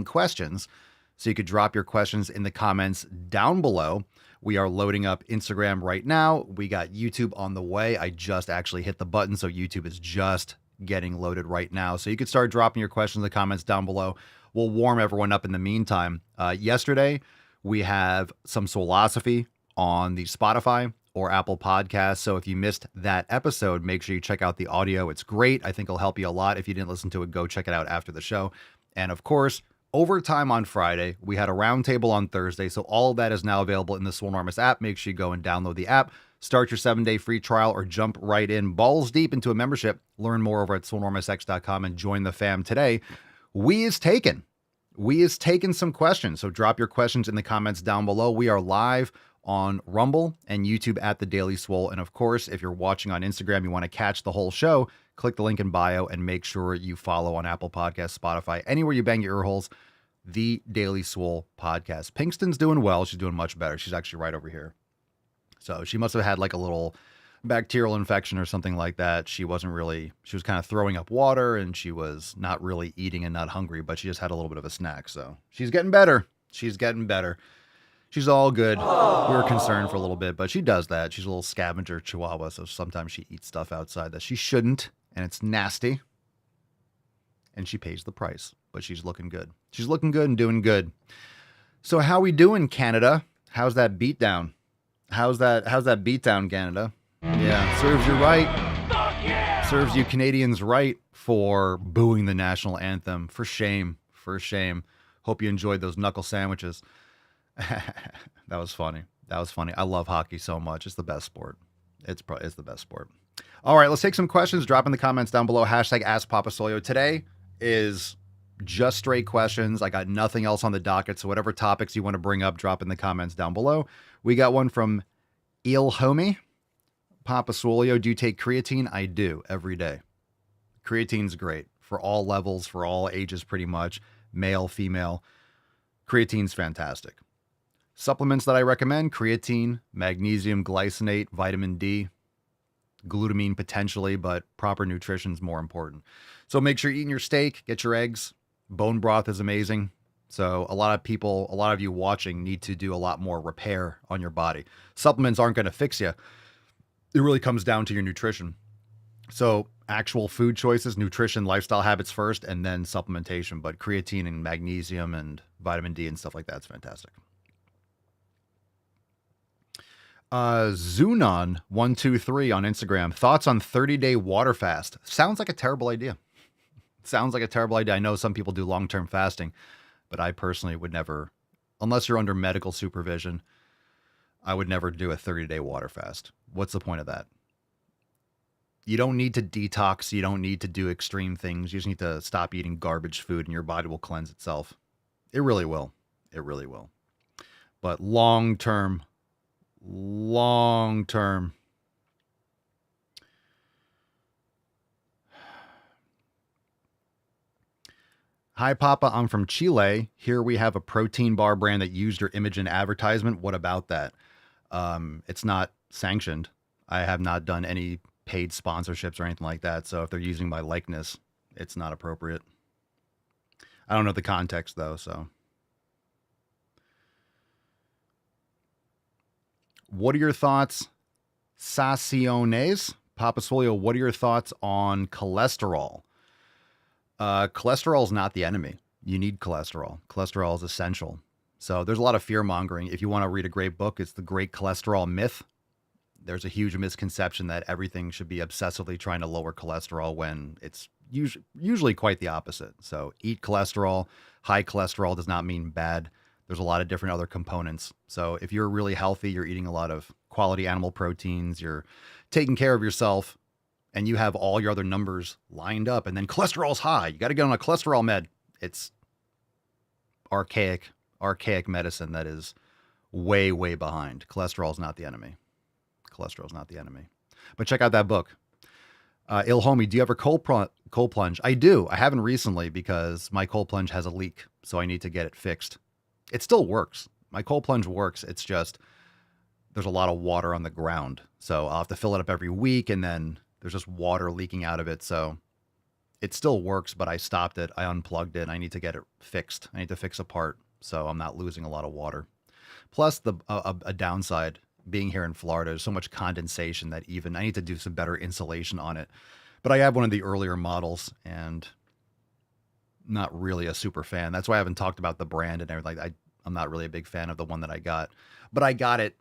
taking questions. So you could drop your questions in the comments down below. We are loading up Instagram right now. We got YouTube on the way. I just actually hit the button, so YouTube is just getting loaded right now. So you could start dropping your questions in the comments down below. We'll warm everyone up in the meantime. Yesterday, we have some Swolosophy on the Spotify or Apple Podcasts. So if you missed that episode, make sure you check out the audio. It's great. I think it'll help you a lot. If you didn't listen to it, go check it out after the show. And of course, overtime on Friday. We had a roundtable on Thursday. So all of that is now available in the Swolenormous app. Make sure you go and download the app, start your 7-day free trial, or jump right in balls deep into a membership. Learn more over at swolenormousx.com and join the fam today. We is taken some questions. So drop your questions in the comments down below. We are live on Rumble and YouTube at The Daily Swole. And of course, if you're watching on Instagram, you want to catch the whole show, click the link in bio and make sure you follow on Apple Podcasts, Spotify, anywhere you bang your ear holes, The Daily Swole Podcast. Pinkston's doing well. She's doing much better. She's actually right over here. So she must have had like a little bacterial infection or something like that. She was kind of throwing up water and she was not really eating and not hungry, but she just had a little bit of a snack. So she's getting better. She's all good. Aww. We were concerned for a little bit, but she does that. She's a little scavenger chihuahua, so sometimes she eats stuff outside that she shouldn't, and it's nasty. And she pays the price, but she's looking good. She's looking good and doing good. So how we doing, Canada? How's that beatdown? How's that beatdown, Canada? Yeah, serves you right. Fuck yeah! Serves you Canadians right for booing the national anthem. For shame. Hope you enjoyed those knuckle sandwiches. That was funny. I love hockey so much. It's the best sport. It's the best sport. All right, let's take some questions. Drop in the comments down below. Hashtag AskPapaSolio. Today is just straight questions. I got nothing else on the docket. So whatever topics you want to bring up, drop in the comments down below. We got one from Homie. Papa Swolio, do you take creatine? I do every day. Creatine's great for all levels, for all ages, pretty much. Male, female. Creatine's fantastic. Supplements that I recommend: creatine, magnesium glycinate, vitamin D, glutamine potentially, but proper nutrition is more important. So make sure you're eating your steak, get your eggs. Bone broth is amazing. So a lot of you watching need to do a lot more repair on your body. Supplements aren't going to fix you. It really comes down to your nutrition. So actual food choices, nutrition, lifestyle habits first, and then supplementation. But creatine and magnesium and vitamin D and stuff like that's fantastic. Zunon123 on Instagram. Thoughts on 30-day water fast? Sounds like a terrible idea. I know some people do long-term fasting, but I personally would never, unless you're under medical supervision, I would never do a 30-day water fast. What's the point of that? You don't need to detox. You don't need to do extreme things. You just need to stop eating garbage food and your body will cleanse itself. It really will. But long term. Hi, Papa. I'm from Chile. Here we have a protein bar brand that used your image in advertisement. What about that? It's not sanctioned. I have not done any paid sponsorships or anything like that. So if they're using my likeness, it's not appropriate. I don't know the context though. So what are your thoughts? Saciones, Papa Swolio, what are your thoughts on cholesterol? Cholesterol is not the enemy. You need cholesterol. Cholesterol is essential. So there's a lot of fear mongering. If you want to read a great book, it's The Great Cholesterol Myth. There's a huge misconception that everything should be obsessively trying to lower cholesterol when it's usually quite the opposite. So eat cholesterol. High cholesterol does not mean bad. There's a lot of different other components. So if you're really healthy, you're eating a lot of quality animal proteins, you're taking care of yourself, and you have all your other numbers lined up, and then cholesterol's high. You got to get on a cholesterol med. It's archaic medicine that is way, way behind. Cholesterol is not the enemy. But check out that book. Homie, do you ever cold plunge? I do. I haven't recently because my cold plunge has a leak, so I need to get it fixed. It still works. My cold plunge works. It's just there's a lot of water on the ground, so I'll have to fill it up every week, and then there's just water leaking out of it. So It still works, but I stopped it. I unplugged it. I need to get it fixed. I need to fix a part so I'm not losing a lot of water. Plus, a downside being here in Florida, there's so much condensation that even I need to do some better insulation on it. But I have one of the earlier models and not really a super fan. That's why I haven't talked about the brand and everything. I'm not really a big fan of the one that I got, but I got it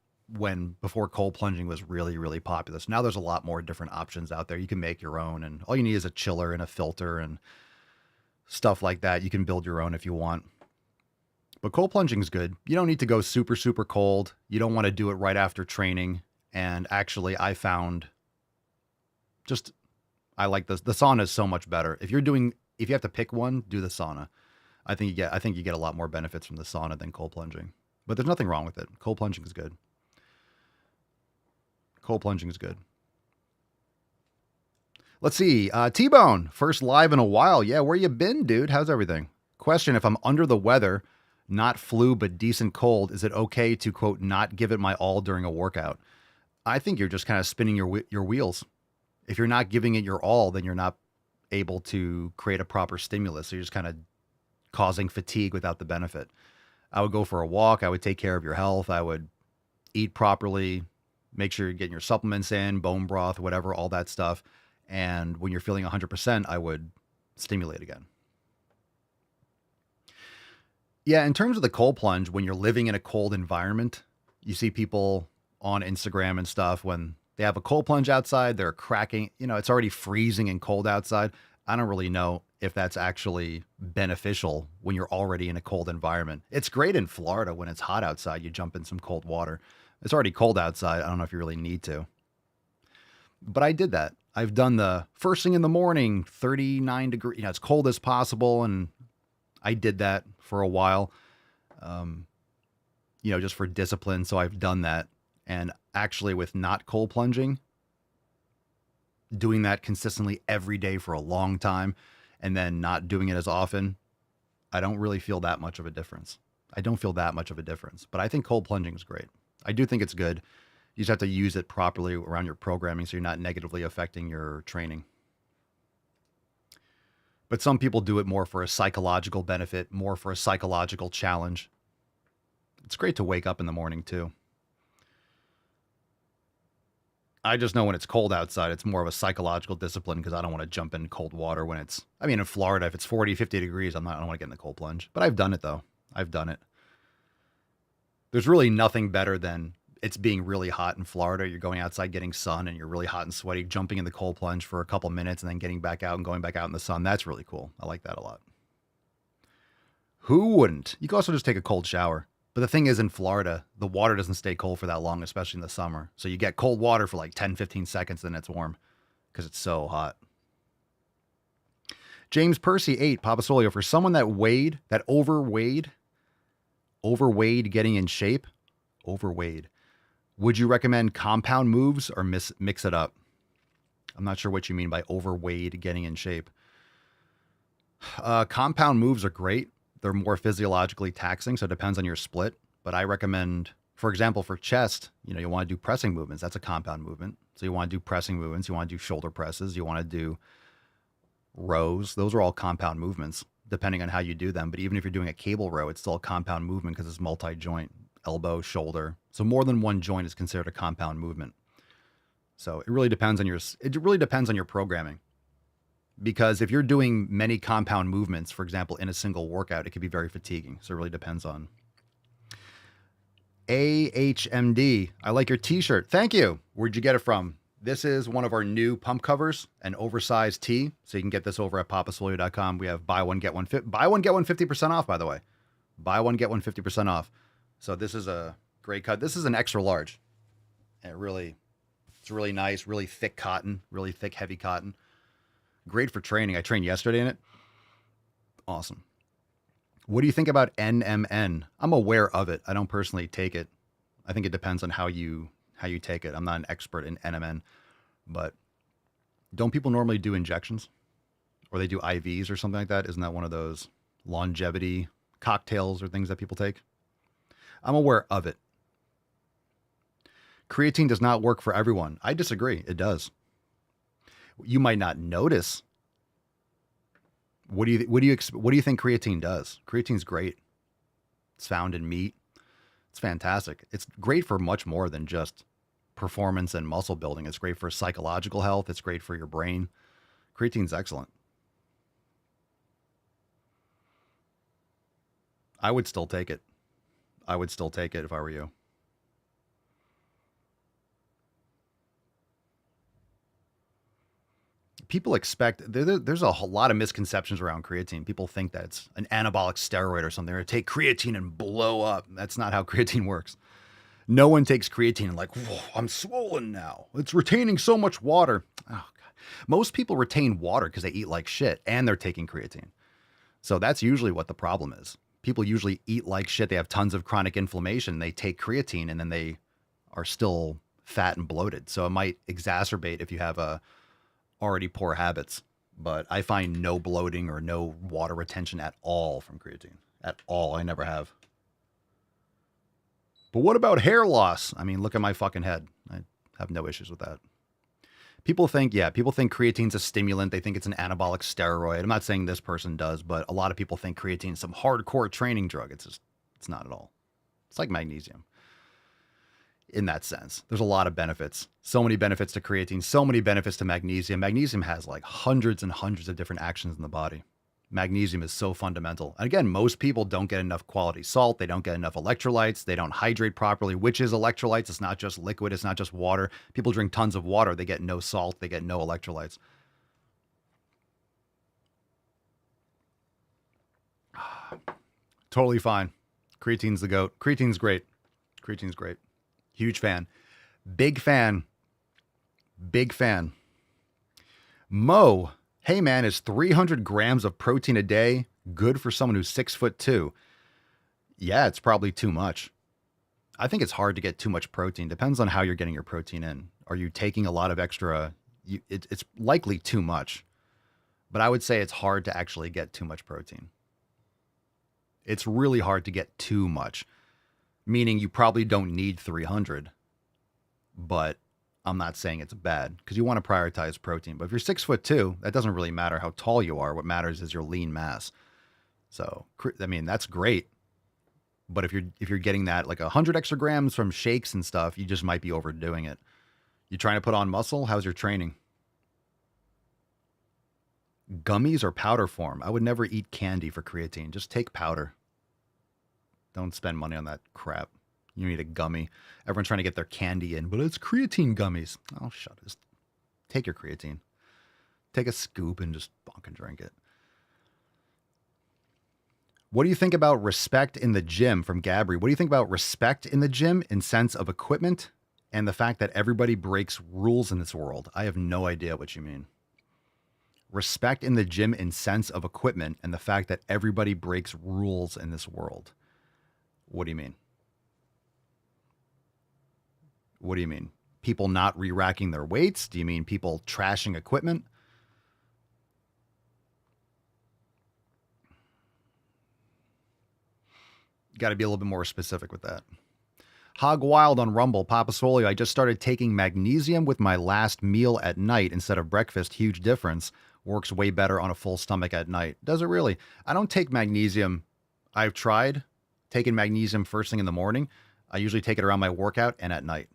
before cold plunging was really, really popular. So now there's a lot more different options out there. You can make your own, and all you need is a chiller and a filter and stuff like that. You can build your own if you want. But cold plunging is good. You don't need to go super, super cold. You don't want to do it right after training. And actually, I found I like this. The sauna is so much better. If you have to pick one, do the sauna. I think you get a lot more benefits from the sauna than cold plunging. But there's nothing wrong with it. Cold plunging is good. Cold plunging is good. Let's see. T-Bone, first live in a while. Yeah, where you been, dude? How's everything? Question, if I'm under the weather, not flu, but decent cold, is it okay to, quote, not give it my all during a workout? I think you're just kind of spinning your wheels. If you're not giving it your all, then you're not able to create a proper stimulus. So you're just kind of causing fatigue without the benefit. I would go for a walk. I would take care of your health. I would eat properly, make sure you're getting your supplements in, bone broth, whatever, all that stuff. And when you're feeling 100%, I would stimulate again. Yeah, in terms of the cold plunge, when you're living in a cold environment, you see people on Instagram and stuff, when they have a cold plunge outside, they're cracking, it's already freezing and cold outside. I don't really know if that's actually beneficial when you're already in a cold environment. It's great in Florida when it's hot outside, you jump in some cold water. It's already cold outside. I don't know if you really need to. But I did that. I've done the first thing in the morning, 39 degrees, as cold as possible. And I did that for a while, just for discipline. So I've done that. And actually with not cold plunging, doing that consistently every day for a long time and then not doing it as often, I don't really feel that much of a difference. But I think cold plunging is great. I do think it's good. You just have to use it properly around your programming so you're not negatively affecting your training. But some people do it more for a psychological benefit, more for a psychological challenge. It's great to wake up in the morning too. I just know when it's cold outside, it's more of a psychological discipline because I don't want to jump in cold water when in Florida, if it's 40, 50 degrees, I don't want to get in the cold plunge. But I've done it though. I've done it. There's really nothing better than it's being really hot in Florida. You're going outside getting sun and you're really hot and sweaty, jumping in the cold plunge for a couple minutes and then getting back out and going back out in the sun. That's really cool. I like that a lot. Who wouldn't? You can also just take a cold shower. But the thing is, in Florida, the water doesn't stay cold for that long, especially in the summer. So you get cold water for like 10, 15 seconds, then it's warm because it's so hot. James Percy 8, Papa Solio, for someone that overweighed getting in shape, would you recommend compound moves or mix it up? I'm not sure what you mean by overweighed getting in shape. Compound moves are great. They're more physiologically taxing, so it depends on your split. But I recommend, for example, for chest, you want to do pressing movements. That's a compound movement. So you want to do pressing movements. You want to do shoulder presses. You want to do rows. Those are all compound movements, depending on how you do them. But even if you're doing a cable row, it's still a compound movement because it's multi-joint, elbow, shoulder. So more than one joint is considered a compound movement. So it really depends on your programming. Because if you're doing many compound movements, for example, in a single workout, it could be very fatiguing. So it really depends on. AHMD, I like your t-shirt. Thank you. Where'd you get it from? This is one of our new pump covers, an oversized tee. So you can get this over at papasolio.com. We have buy one, get one 50% off, by the way. Buy one, get one 50% off. So this is a great cut. This is an extra large. And it's really nice, really thick cotton, really thick, heavy cotton. Great for training. I trained yesterday in it. Awesome. What do you think about NMN? I'm aware of it. I don't personally take it. I think it depends on how you take it. I'm not an expert in NMN, but don't people normally do injections or they do IVs or something like that? Isn't that one of those longevity cocktails or things that people take? I'm aware of it. Creatine does not work for everyone. I disagree. It does. You might not notice What do you think creatine does? Creatine's great. It's found in meat. It's fantastic. It's great for much more than just performance and muscle building. It's great for psychological health. It's great for your brain. Creatine's excellent. I would still take it. I would still take it if I were you. People expect there's a whole lot of misconceptions around creatine. People think that it's an anabolic steroid or something, or take creatine and blow up. That's not how creatine works. No one takes creatine and like, whoa, I'm swollen now. It's retaining so much water. Oh God. Most people retain water because they eat like shit and they're taking creatine. So that's usually what the problem is. People usually eat like shit. They have tons of chronic inflammation. They take creatine and then they are still fat and bloated. So it might exacerbate if you have already poor habits. But I find no bloating or no water retention at all from creatine. At all. I never have. But what about hair loss? I mean, look at my fucking head. I have no issues with that. People think creatine's a stimulant. They think it's an anabolic steroid. I'm not saying this person does, but a lot of people think creatine's some hardcore training drug. It's not at all. It's like magnesium in that sense. There's a lot of benefits. So many benefits to creatine, so many benefits to magnesium. Magnesium has like hundreds and hundreds of different actions in the body. Magnesium is so fundamental. And again, most people don't get enough quality salt. They don't get enough electrolytes. They don't hydrate properly, which is electrolytes. It's not just liquid. It's not just water. People drink tons of water. They get no salt. They get no electrolytes. Totally fine. Creatine's the GOAT. Creatine's great. Creatine's great. Huge fan. Big fan. Big fan. Mo. Hey man, is 300 grams of protein a day good for someone who's 6'2"? Yeah, it's probably too much. I think it's hard to get too much protein. Depends on how you're getting your protein in. Are you taking a lot of extra? It's likely too much, but I would say it's hard to actually get too much protein. It's really hard to get too much, meaning you probably don't need 300, but I'm not saying it's bad because you want to prioritize protein. But if you're 6'2", that doesn't really matter how tall you are. What matters is your lean mass. So, I mean, that's great. But if you're getting that like 100 extra grams from shakes and stuff, you just might be overdoing it. You trying to put on muscle? How's your training? Gummies or powder form? I would never eat candy for creatine. Just take powder. Don't spend money on that crap. You need a gummy. Everyone's trying to get their candy in, but it's creatine gummies. Oh, shut it. Just take your creatine. Take a scoop and just fucking drink it. What do you think about respect in the gym from Gabri? What do you think about respect in the gym in sense of equipment and the fact that everybody breaks rules in this world? I have no idea what you mean. Respect in the gym in sense of equipment and the fact that everybody breaks rules in this world. What do you mean? What do you mean? People not re-racking their weights? Do you mean people trashing equipment? Got to be a little bit more specific with that. Hog Wild on Rumble. Papa Swole, I just started taking magnesium with my last meal at night instead of breakfast. Huge difference. Works way better on a full stomach at night. Does it really? I don't take magnesium. I've tried taking magnesium first thing in the morning. I usually take it around my workout and at night.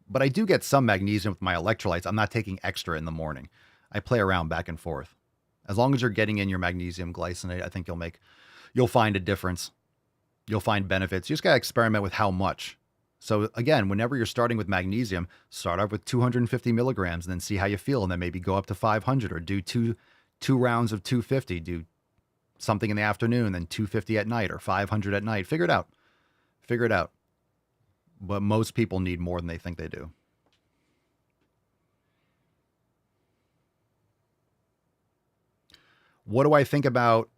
But I do get some magnesium with my electrolytes. I'm not taking extra in the morning. I play around back and forth. As long as you're getting in your magnesium glycinate, I think you'll find a difference. You'll find benefits. You just got to experiment with how much. So again, whenever you're starting with magnesium, start off with 250 milligrams and then see how you feel. And then maybe go up to 500 or do two rounds of 250. Do something in the afternoon, then 250 at night or 500 at night. Figure it out. Figure it out. But most people need more than they think they do. What do I think about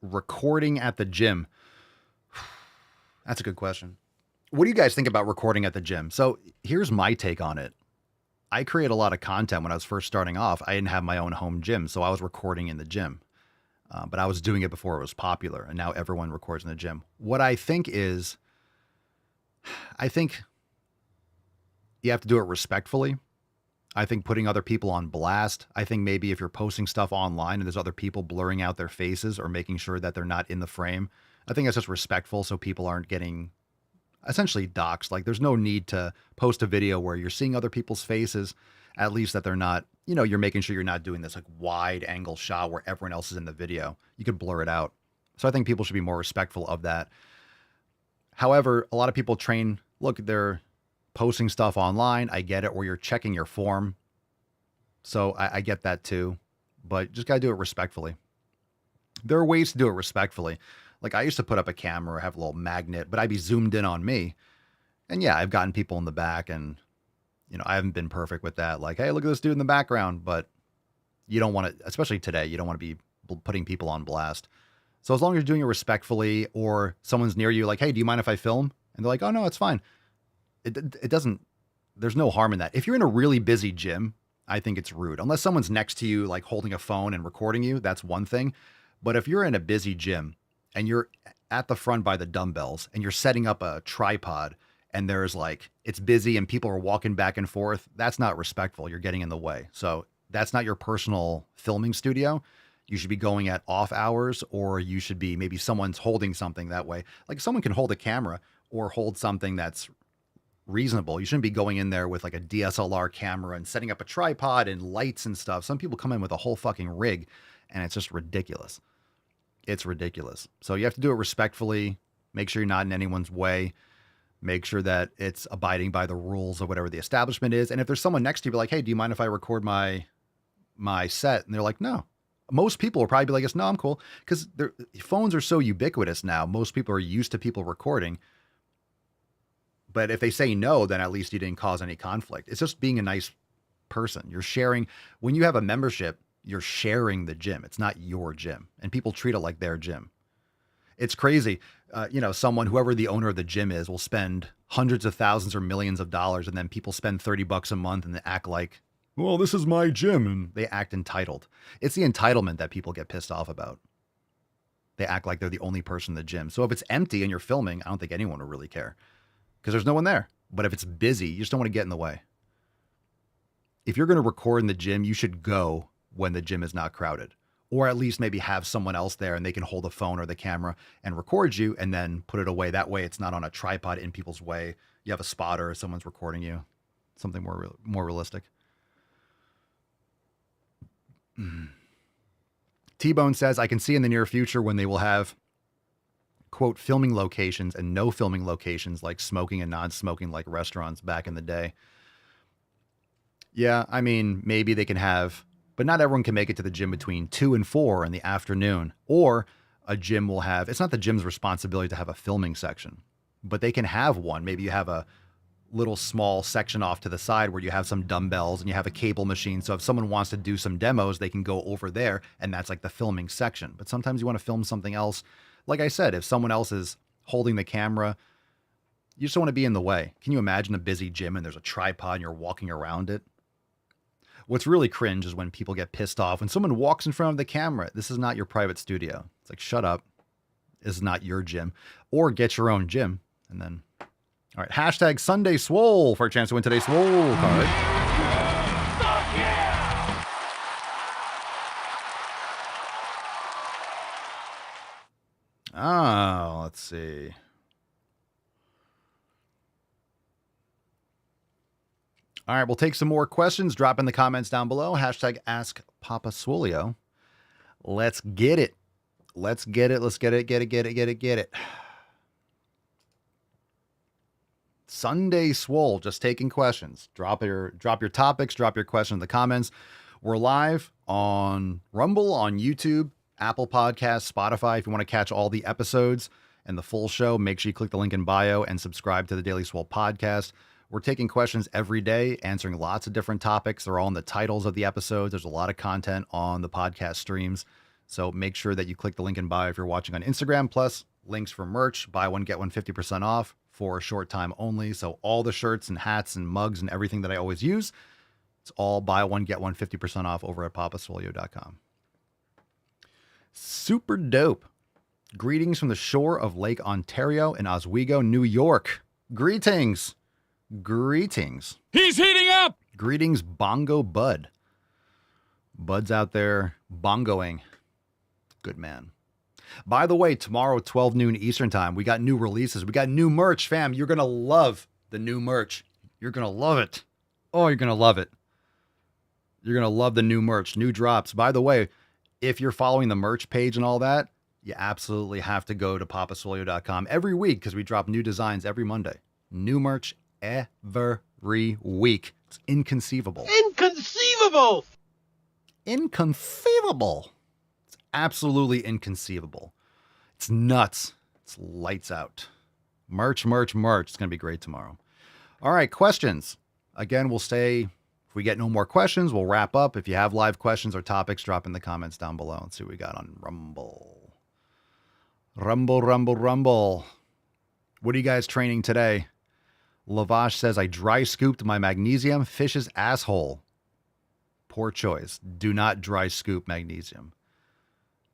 recording at the gym? That's a good question. What do you guys think about recording at the gym? So here's my take on it. I create a lot of content when I was first starting off. I didn't have my own home gym, so I was recording in the gym. But I was doing it before it was popular, and now everyone records in the gym. What I think is, I think you have to do it respectfully. I think putting other people on blast. I think maybe if you're posting stuff online and there's other people blurring out their faces or making sure that they're not in the frame, I think that's just respectful so people aren't getting essentially doxxed. Like there's no need to post a video where you're seeing other people's faces, at least that they're not, you're making sure you're not doing this like wide angle shot where everyone else is in the video. You could blur it out. So I think people should be more respectful of that. However, a lot of people they're posting stuff online. I get it, or you're checking your form. So I get that too, but just got to do it respectfully. There are ways to do it respectfully. Like I used to put up a camera or have a little magnet, but I'd be zoomed in on me. And yeah, I've gotten people in the back and, I haven't been perfect with that. Like, hey, look at this dude in the background, but you don't want to, especially today, you don't want to be putting people on blast. So as long as you're doing it respectfully or someone's near you, like, hey, do you mind if I film? And they're like, oh no, it's fine. It doesn't, there's no harm in that. If you're in a really busy gym, I think it's rude. Unless someone's next to you, like holding a phone and recording you, that's one thing. But if you're in a busy gym and you're at the front by the dumbbells and you're setting up a tripod and there's like, it's busy and people are walking back and forth, that's not respectful. You're getting in the way. So that's not your personal filming studio. You should be going at off hours, or you should be, maybe someone's holding something that way. Like someone can hold a camera or hold something that's reasonable. You shouldn't be going in there with like a DSLR camera and setting up a tripod and lights and stuff. Some people come in with a whole fucking rig and it's just ridiculous. It's ridiculous. So you have to do it respectfully. Make sure you're not in anyone's way. Make sure that it's abiding by the rules of whatever the establishment is. And if there's someone next to you, be like, hey, do you mind if I record my set? And they're like, no. Most people will probably be like, no, I'm cool. Because phones are so ubiquitous now. Most people are used to people recording. But if they say no, then at least you didn't cause any conflict. It's just being a nice person. You're sharing. When you have a membership, you're sharing the gym. It's not your gym. And people treat it like their gym. It's crazy. Whoever the owner of the gym is, will spend hundreds of thousands or millions of dollars. And then people spend $30 a month and they act like, well, this is my gym. And they act entitled. It's the entitlement that people get pissed off about. They act like they're the only person in the gym. So if it's empty and you're filming, I don't think anyone will really care because there's no one there. But if it's busy, you just don't want to get in the way. If you're going to record in the gym, you should go when the gym is not crowded, or at least maybe have someone else there and they can hold the phone or the camera and record you and then put it away. That way it's not on a tripod in people's way. You have a spotter, someone's recording you, something more realistic. T-Bone says, I can see in the near future when they will have, quote, filming locations and no filming locations, like smoking and non-smoking, like restaurants back in the day. Yeah, I mean, maybe they can have, but not everyone can make it to the gym between 2 and 4 in the afternoon. Or a gym will have, it's not the gym's responsibility to have a filming section, but they can have one. Maybe you have a little small section off to the side where you have some dumbbells and you have a cable machine. So if someone wants to do some demos, they can go over there and that's like the filming section. But sometimes you want to film something else. Like I said, if someone else is holding the camera, you just don't want to be in the way. Can you imagine a busy gym and there's a tripod and you're walking around it? What's really cringe is when people get pissed off when someone walks in front of the camera. This is not your private studio. It's like, shut up. This is not your gym. Or get your own gym. And then, all right, hashtag Sunday Swole for a chance to win today's Swole card. Fuck yeah! Oh, let's see. All right, we'll take some more questions. Drop in the comments down below. Hashtag Ask Papa Swolio. Let's get it. Let's get it. Let's get it. Get it. Sunday Swole, just taking questions. Drop your topics, drop your questions in the comments. We're live on Rumble, on YouTube, Apple Podcasts, Spotify. If you want to catch all the episodes and the full show, make sure you click the link in bio and subscribe to the Daily Swole podcast. We're taking questions every day, answering lots of different topics. They're all in the titles of the episodes. There's a lot of content on the podcast streams. So make sure that you click the link in bio if you're watching on Instagram, plus links for merch. Buy one, get one 50% off for a short time only. So all the shirts and hats and mugs and everything that I always use, it's all buy one, get one 50% off over at papaswolio.com. Super dope. Greetings from the shore of Lake Ontario in Oswego, New York. Greetings. He's heating up. Greetings, Bongo Bud. Bud's out there bongoing. Good man. By the way, tomorrow, 12 noon Eastern time, we got new releases. We got new merch, fam. You're going to love the new merch. You're going to love it. Oh, you're going to love it. You're going to love the new merch, new drops. By the way, if you're following the merch page and all that, you absolutely have to go to papaswolio.com every week because we drop new designs every Monday. New merch every week. It's inconceivable. Inconceivable! Inconceivable. It's absolutely inconceivable. It's nuts. It's lights out. Merch. It's going to be great tomorrow. All right, questions. Again, we'll stay. If we get no more questions, we'll wrap up. If you have live questions or topics, drop in the comments down below and see what we got on Rumble. Rumble. What are you guys training today? Lavash says, I dry scooped my magnesium fish's asshole. Poor choice. Do not dry scoop magnesium.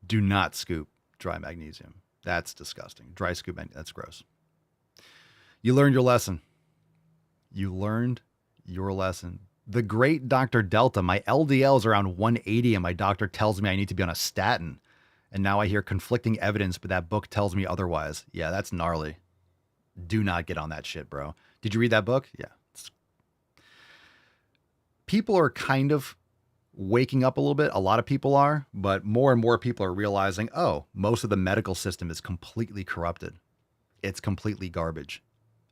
Do not scoop dry magnesium. That's disgusting. Dry scoop, that's gross. You learned your lesson. The great Dr. Delta, my LDL is around 180 and my doctor tells me I need to be on a statin. And now I hear conflicting evidence, but that book tells me otherwise. Yeah, that's gnarly. Do not get on that shit, bro. Did you read that book? Yeah. People are kind of waking up a little bit. A lot of people are, but more and more people are realizing, oh, most of the medical system is completely corrupted. It's completely garbage.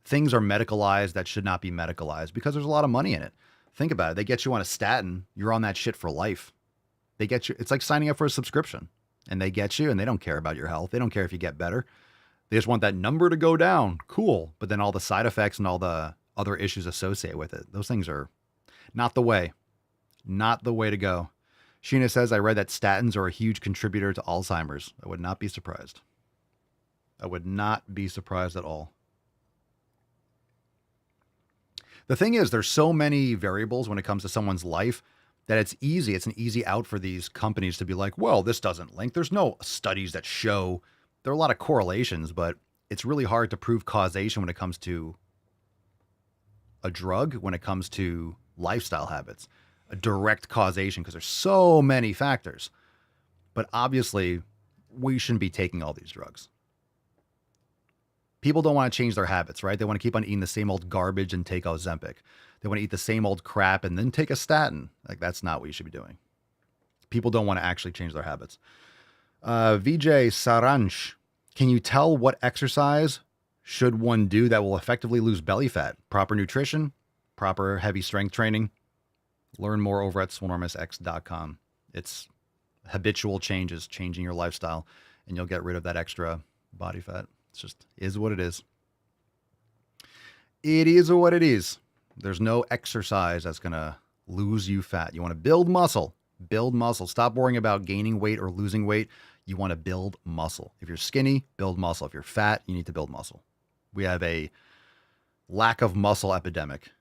Things are medicalized that should not be medicalized because there's a lot of money in it. Think about it. They get you on a statin. You're on that shit for life. They get you. It's like signing up for a subscription and they get you and they don't care about your health. They don't care if you get better. They just want that number to go down. Cool. But then all the side effects and all the other issues associated with it. Those things are not the way. Not the way to go. Sheena says, I read that statins are a huge contributor to Alzheimer's. I would not be surprised. I would not be surprised at all. The thing is, there's so many variables when it comes to someone's life that it's easy. It's an easy out for these companies to be like, well, this doesn't link. There's no studies that show. There are a lot of correlations, but it's really hard to prove causation when it comes to a drug, when it comes to lifestyle habits, a direct causation, because there's so many factors. But obviously, we shouldn't be taking all these drugs. People don't want to change their habits, right? They want to keep on eating the same old garbage and take Ozempic. They want to eat the same old crap and then take a statin. Like, that's not what you should be doing. People don't want to actually change their habits. Vijay Saransh, can you tell what exercise should one do that will effectively lose belly fat? Proper nutrition, proper heavy strength training. Learn more over at swolenormousx.com. It's habitual changes, changing your lifestyle, and you'll get rid of that extra body fat. It's just is what it is. It is what it is. There's no exercise that's going to lose you fat. You want to build muscle. Build muscle. Stop worrying about gaining weight or losing weight. You want to build muscle. If you're skinny, build muscle. If you're fat, you need to build muscle. We have a lack of muscle epidemic.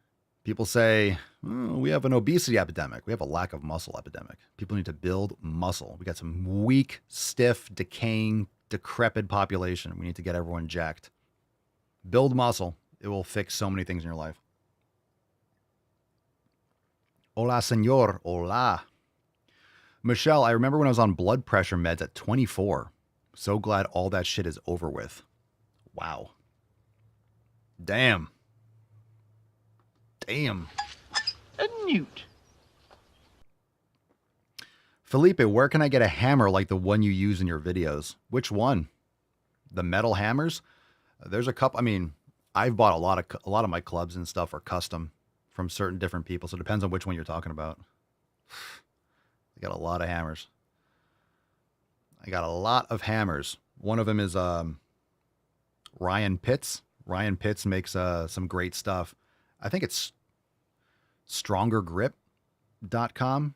People say, oh, we have an obesity epidemic. We have a lack of muscle epidemic. People need to build muscle. We got some weak, stiff, decaying, decrepit population. We need to get everyone jacked. Build muscle. It will fix so many things in your life. Hola, señor. Hola. Michelle, I remember when I was on blood pressure meds at 24. So glad all that shit is over with. Wow. Damn. A newt. Felipe, where can I get a hammer like the one you use in your videos? Which one? The metal hammers? There's a couple. I mean, I've bought a lot of my clubs and stuff are custom from certain different people. So it depends on which one you're talking about. I got a lot of hammers. One of them is Ryan Pitts. Ryan Pitts makes some great stuff. I think it's strongergrip.com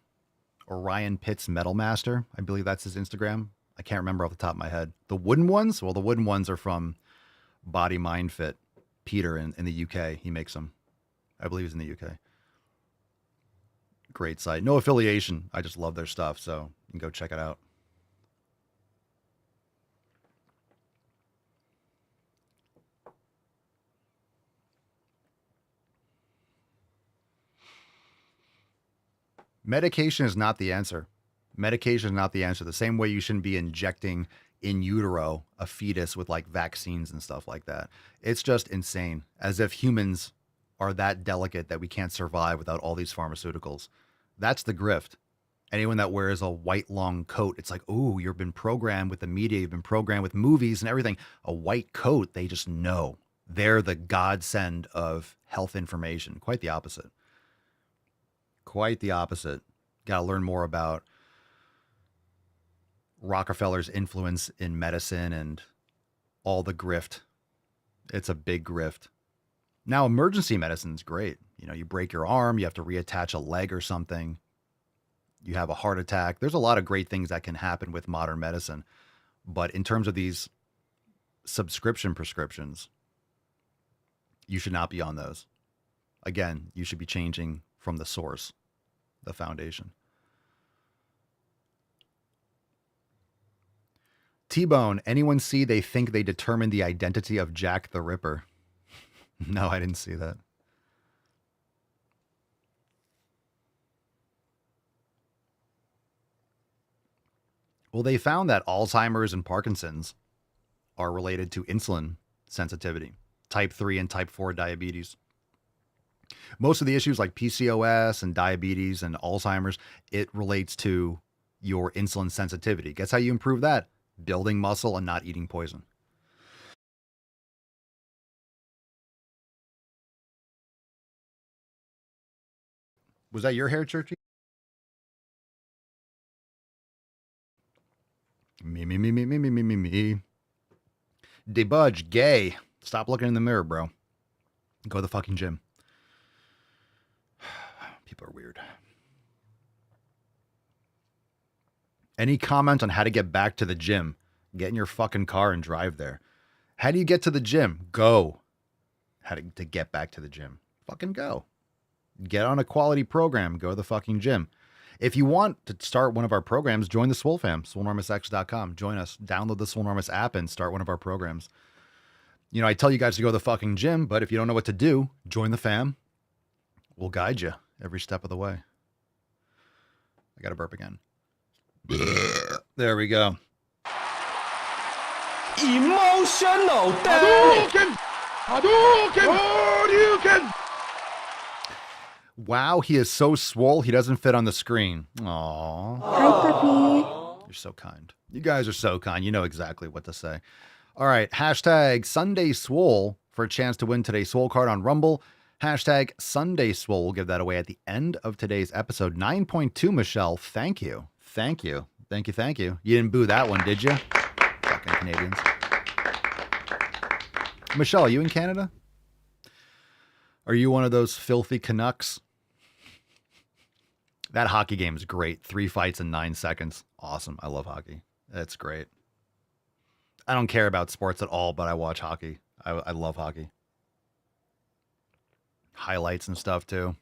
or Ryan Pitts Metal Master. I believe that's his Instagram. I can't remember off the top of my head. The wooden ones? Well, the wooden ones are from Body Mind Fit. Peter in the UK. He makes them. I believe he's in the UK. Great site. No affiliation. I just love their stuff. So you can go check it out. Medication is not the answer. Medication is not the answer. The same way you shouldn't be injecting in utero a fetus with like vaccines and stuff like that. It's just insane. As if humans are that delicate that we can't survive without all these pharmaceuticals. That's the grift. Anyone that wears a white long coat, it's like, oh, you've been programmed with the media, you've been programmed with movies and everything. A white coat, they just know. They're the godsend of health information. Quite the opposite. Quite the opposite. Got to learn more about Rockefeller's influence in medicine and all the grift. It's a big grift. Now, emergency medicine's great. You know, you break your arm, you have to reattach a leg or something. You have a heart attack. There's a lot of great things that can happen with modern medicine. But in terms of these subscription prescriptions, you should not be on those. Again, you should be changing from the source, the foundation. T-Bone, anyone see they think they determined the identity of Jack the Ripper? No, I didn't see that. Well, they found that Alzheimer's and Parkinson's are related to insulin sensitivity, type 3 and type 4 diabetes. Most of the issues like PCOS and diabetes and Alzheimer's, it relates to your insulin sensitivity. Guess how you improve that? Building muscle and not eating poison. Was that your hair, Churchy? Me. Debudge, gay. Stop looking in the mirror, bro. Go to the fucking gym. People are weird. Any comment on how to get back to the gym? Get in your fucking car and drive there. How do you get to the gym? Go. How to get back to the gym? Fucking go. Get on a quality program. Go to the fucking gym. If you want to start one of our programs, join the Swole fam, swolenormousx.com. Join us. Download the Swole Enormous app and start one of our programs. You know, I tell you guys to go to the fucking gym, but if you don't know what to do, join the fam. We'll guide you every step of the way. I got to burp again. There we go. Emotional damage. Wow, he is so swole, he doesn't fit on the screen. Aww. Hi, puppy. You're so kind. You guys are so kind. You know exactly what to say. All right. Hashtag Sunday Swole for a chance to win today's Swole card on Rumble. Hashtag Sunday Swole. We'll give that away at the end of today's episode. 9.2, Michelle. Thank you. Thank you. Thank you. Thank you. You didn't boo that one, did you? Fucking Canadians. Michelle, are you in Canada? Are you one of those filthy Canucks? That hockey game is great. 3 fights in 9 seconds. Awesome. I love hockey. It's great. I don't care about sports at all, but I watch hockey. I love hockey. Highlights and stuff too.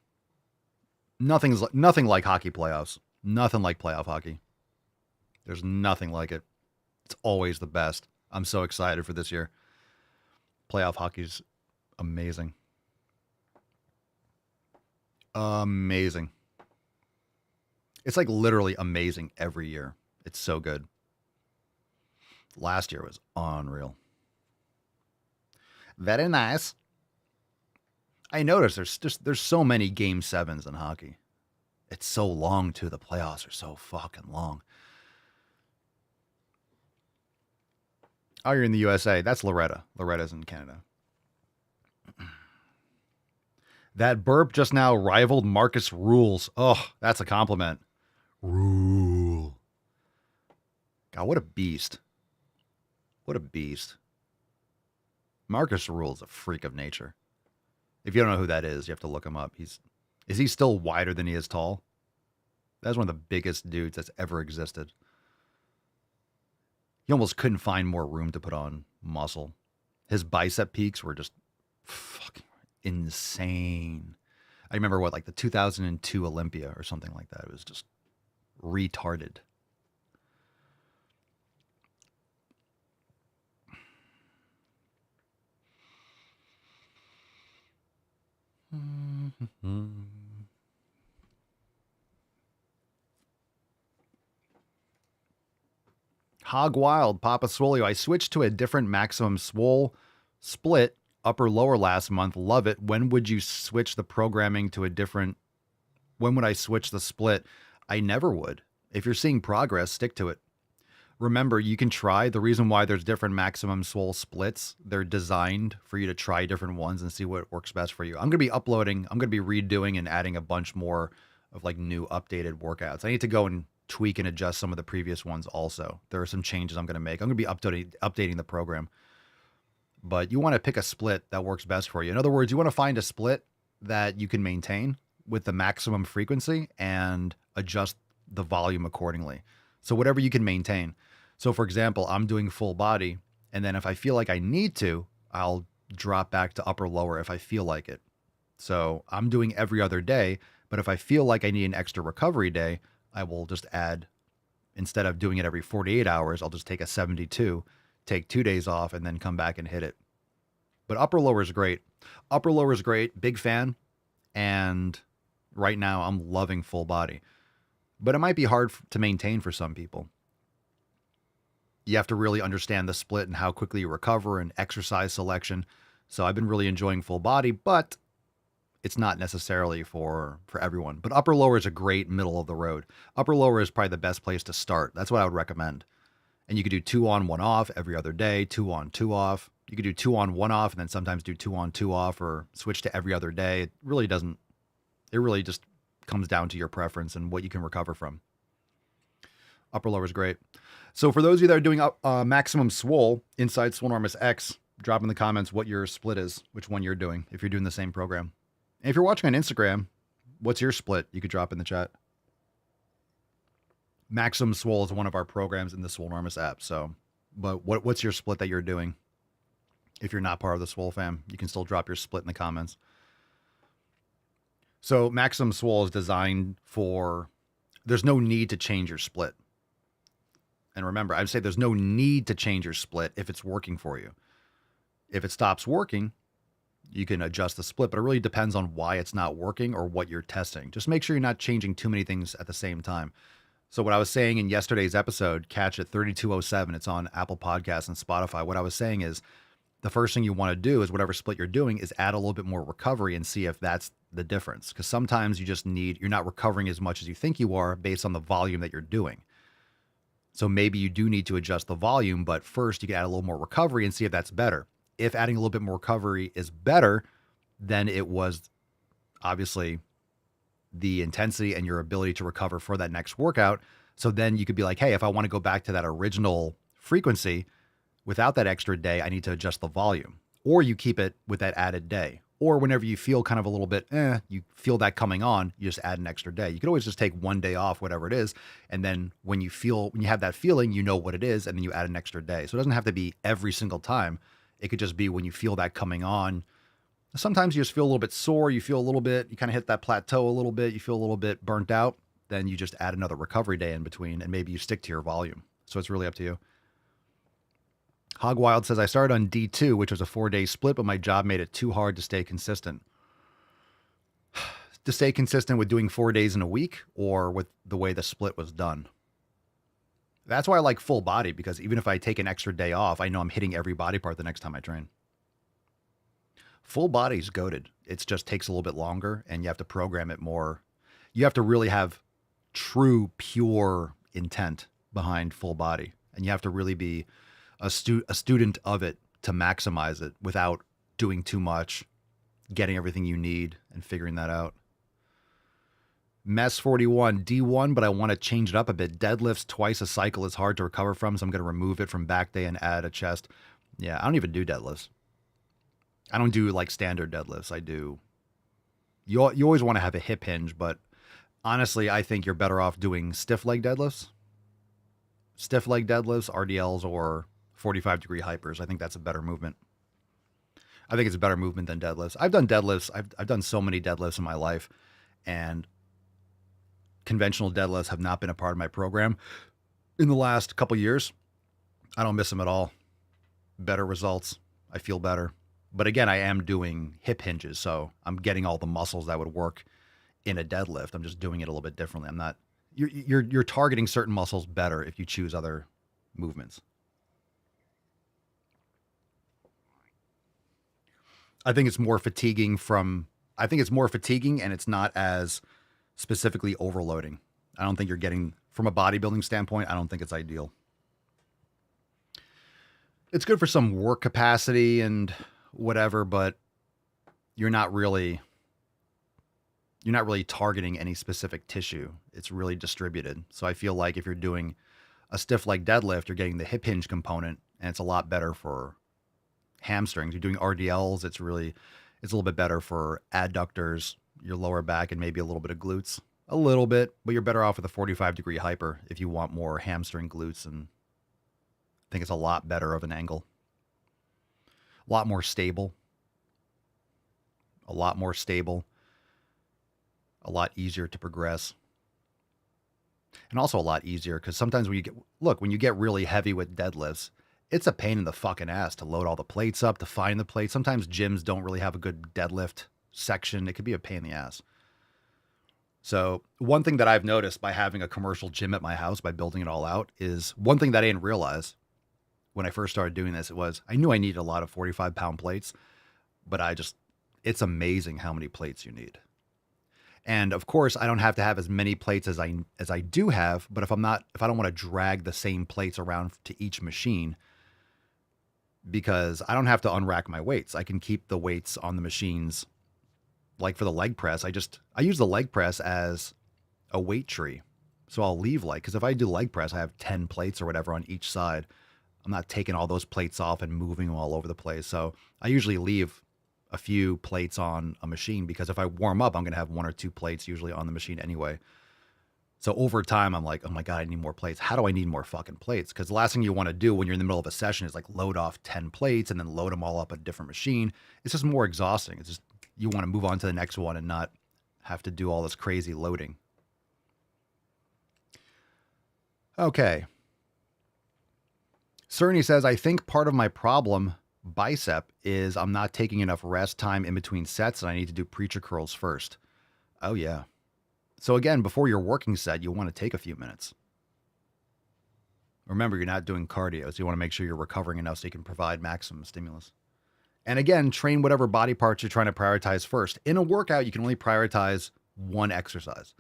Nothing like hockey playoffs. Nothing like playoff hockey. There's nothing like it. It's always the best. I'm so excited for this year. Playoff hockey's amazing. Amazing. It's like literally amazing every year. It's so good. Last year was unreal. Very nice. I noticed there's so many game 7s in hockey. It's so long too. The playoffs are so fucking long. Oh, you're in the USA. That's Loretta. Loretta's in Canada. That burp just now rivaled Marcus Rules. Oh, that's a compliment. Rule. God, what a beast. What a beast. Marcus Rule is a freak of nature. If you don't know who that is, you have to look him up. Is he still wider than he is tall? That's one of the biggest dudes that's ever existed. He almost couldn't find more room to put on muscle. His bicep peaks were just fucking insane. I remember like the 2002 Olympia or something like that. It was just retarded. Hog Wild, Papa Swole. I switched to a different maximum swole split, upper lower last month. Love it. When would you switch the programming to a different? When would I switch the split? I never would. If you're seeing progress, stick to it. Remember, you can try. The reason why there's different maximum swole splits, they're designed for you to try different ones and see what works best for you. I'm going to be uploading, I'm going to be redoing and adding a bunch more of like new updated workouts. I need to go and tweak and adjust some of the previous ones also. There are some changes I'm going to make. I'm going to be updating the program. But you want to pick a split that works best for you. In other words, you want to find a split that you can maintain with the maximum frequency and adjust the volume accordingly. So whatever you can maintain. So for example, I'm doing full body, and then if I feel like I need to, I'll drop back to upper lower if I feel like it. So I'm doing every other day, but if I feel like I need an extra recovery day, I will just add, instead of doing it every 48 hours, I'll just take a 72, take 2 days off, and then come back and hit it. But upper lower is great. Upper lower is great. Big fan. And right now I'm loving full body. But it might be hard to maintain for some people. You have to really understand the split and how quickly you recover and exercise selection. So I've been really enjoying full body, but it's not necessarily for everyone. But upper lower is a great middle of the road. Upper lower is probably the best place to start. That's what I would recommend. And you could do 2 on, 1 off every other day, 2 on, 2 off. You could do 2 on, 1 off, and then sometimes do 2 on, 2 off, or switch to every other day. It really just comes down to your preference and what you can recover from. Upper lower is great. So for those of you that are doing maximum swole inside Swolenormous X, drop in the comments what your split is, which one you're doing, if you're doing the same program. And if you're watching on Instagram, what's your split? You could drop in the chat. Maximum Swole is one of our programs in the Swolenormous app. So, but what's your split that you're doing? If you're not part of the Swole fam, you can still drop your split in the comments. So Maximum Swole is designed for, there's no need to change your split. And remember, I'd say there's no need to change your split if it's working for you. If it stops working, you can adjust the split, but it really depends on why it's not working or what you're testing. Just make sure you're not changing too many things at the same time. So what I was saying in yesterday's episode, catch it 3207, it's on Apple Podcasts and Spotify. What I was saying is the first thing you want to do is whatever split you're doing is add a little bit more recovery and see if that's the difference. Because sometimes you're not recovering as much as you think you are based on the volume that you're doing. So maybe you do need to adjust the volume, but first you can add a little more recovery and see if that's better. If adding a little bit more recovery is better, then it was obviously the intensity and your ability to recover for that next workout. So then you could be like, hey, if I want to go back to that original frequency without that extra day, I need to adjust the volume. Or you keep it with that added day. Or whenever you feel kind of a little bit, you feel that coming on, you just add an extra day. You could always just take 1 day off, whatever it is. And then when you have that feeling, you know what it is, and then you add an extra day. So it doesn't have to be every single time. It could just be when you feel that coming on. Sometimes you just feel a little bit sore. You kind of hit that plateau a little bit. You feel a little bit burnt out. Then you just add another recovery day in between, and maybe you stick to your volume. So it's really up to you. Hog Wild says, I started on D2, which was a 4-day split, but my job made it too hard to stay consistent. To stay consistent with doing 4 days in a week or with the way the split was done. That's why I like full body, because even if I take an extra day off, I know I'm hitting every body part the next time I train. Full body's goated. It just takes a little bit longer, and you have to program it more. You have to really have true, pure intent behind full body, and you have to really be a student of it to maximize it without doing too much, getting everything you need, and figuring that out. Mess 41, D1, but I want to change it up a bit. Deadlifts twice a cycle is hard to recover from, so I'm going to remove it from back day and add a chest. Yeah, I don't even do deadlifts. I don't do like standard deadlifts. I do. You always want to have a hip hinge, but honestly, I think you're better off doing stiff leg deadlifts. Stiff leg deadlifts, RDLs, or 45-degree hypers. I think that's a better movement. I think it's a better movement than deadlifts. I've done deadlifts. I've done so many deadlifts in my life, and conventional deadlifts have not been a part of my program in the last couple years. I don't miss them at all. Better results. I feel better. But again, I am doing hip hinges, so I'm getting all the muscles that would work in a deadlift. I'm just doing it a little bit differently. I'm not. You're targeting certain muscles better if you choose other movements. I think it's more fatiguing and it's not as specifically overloading. I don't think you're getting, from a bodybuilding standpoint, I don't think it's ideal. It's good for some work capacity and whatever, but you're not really targeting any specific tissue. It's really distributed. So I feel like if you're doing a stiff leg deadlift, you're getting the hip hinge component, and it's a lot better for hamstrings. You're doing RDLs, it's a little bit better for adductors, your lower back, and maybe a little bit of glutes. A little bit, but you're better off with a 45-degree hyper if you want more hamstring glutes, and I think it's a lot better of an angle. A lot more stable. A lot easier to progress. And also a lot easier because sometimes when you get really heavy with deadlifts, it's a pain in the fucking ass to load all the plates up, to find the plates. Sometimes gyms don't really have a good deadlift section. It could be a pain in the ass. So one thing that I've noticed by having a commercial gym at my house, by building it all out, is one thing that I didn't realize when I first started doing this. I knew I needed a lot of 45-pound plates, but it's amazing how many plates you need. And of course, I don't have to have as many plates as I do have, but if I don't want to drag the same plates around to each machine, because I don't have to unrack my weights. I can keep the weights on the machines. Like for the leg press, I use the leg press as a weight tree. So I'll leave because if I do leg press, I have 10 plates or whatever on each side. I'm not taking all those plates off and moving them all over the place. So I usually leave a few plates on a machine because if I warm up, I'm going to have 1 or 2 plates usually on the machine anyway. So over time, I'm like, oh my God, I need more plates. How do I need more fucking plates? Because the last thing you want to do when you're in the middle of a session is load off 10 plates and then load them all up at a different machine. It's just more exhausting. It's just, you want to move on to the next one and not have to do all this crazy loading. Okay. Cerny says, I think part of my problem, bicep, is I'm not taking enough rest time in between sets and I need to do preacher curls first. Oh yeah. So again, before your working set, you want to take a few minutes. Remember, you're not doing cardio, so you want to make sure you're recovering enough so you can provide maximum stimulus. And again, train whatever body parts you're trying to prioritize first. In a workout, you can only prioritize one exercise.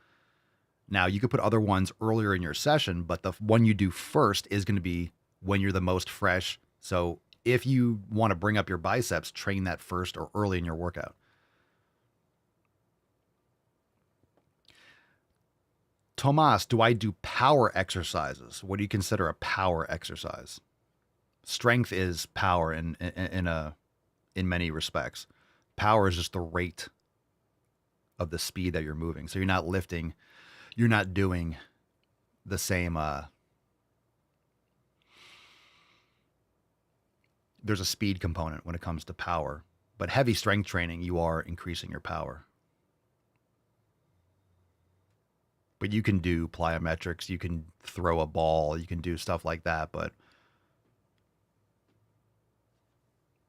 Now, you could put other ones earlier in your session, but the one you do first is going to be when you're the most fresh. So if you want to bring up your biceps, train that first or early in your workout. Tomas, do I do power exercises? What do you consider a power exercise? Strength is power in many respects. Power is just the rate of the speed that you're moving. So you're not lifting, you're not doing the same. There's a speed component when it comes to power, but heavy strength training, you are increasing your power. But you can do plyometrics, you can throw a ball, you can do stuff like that, but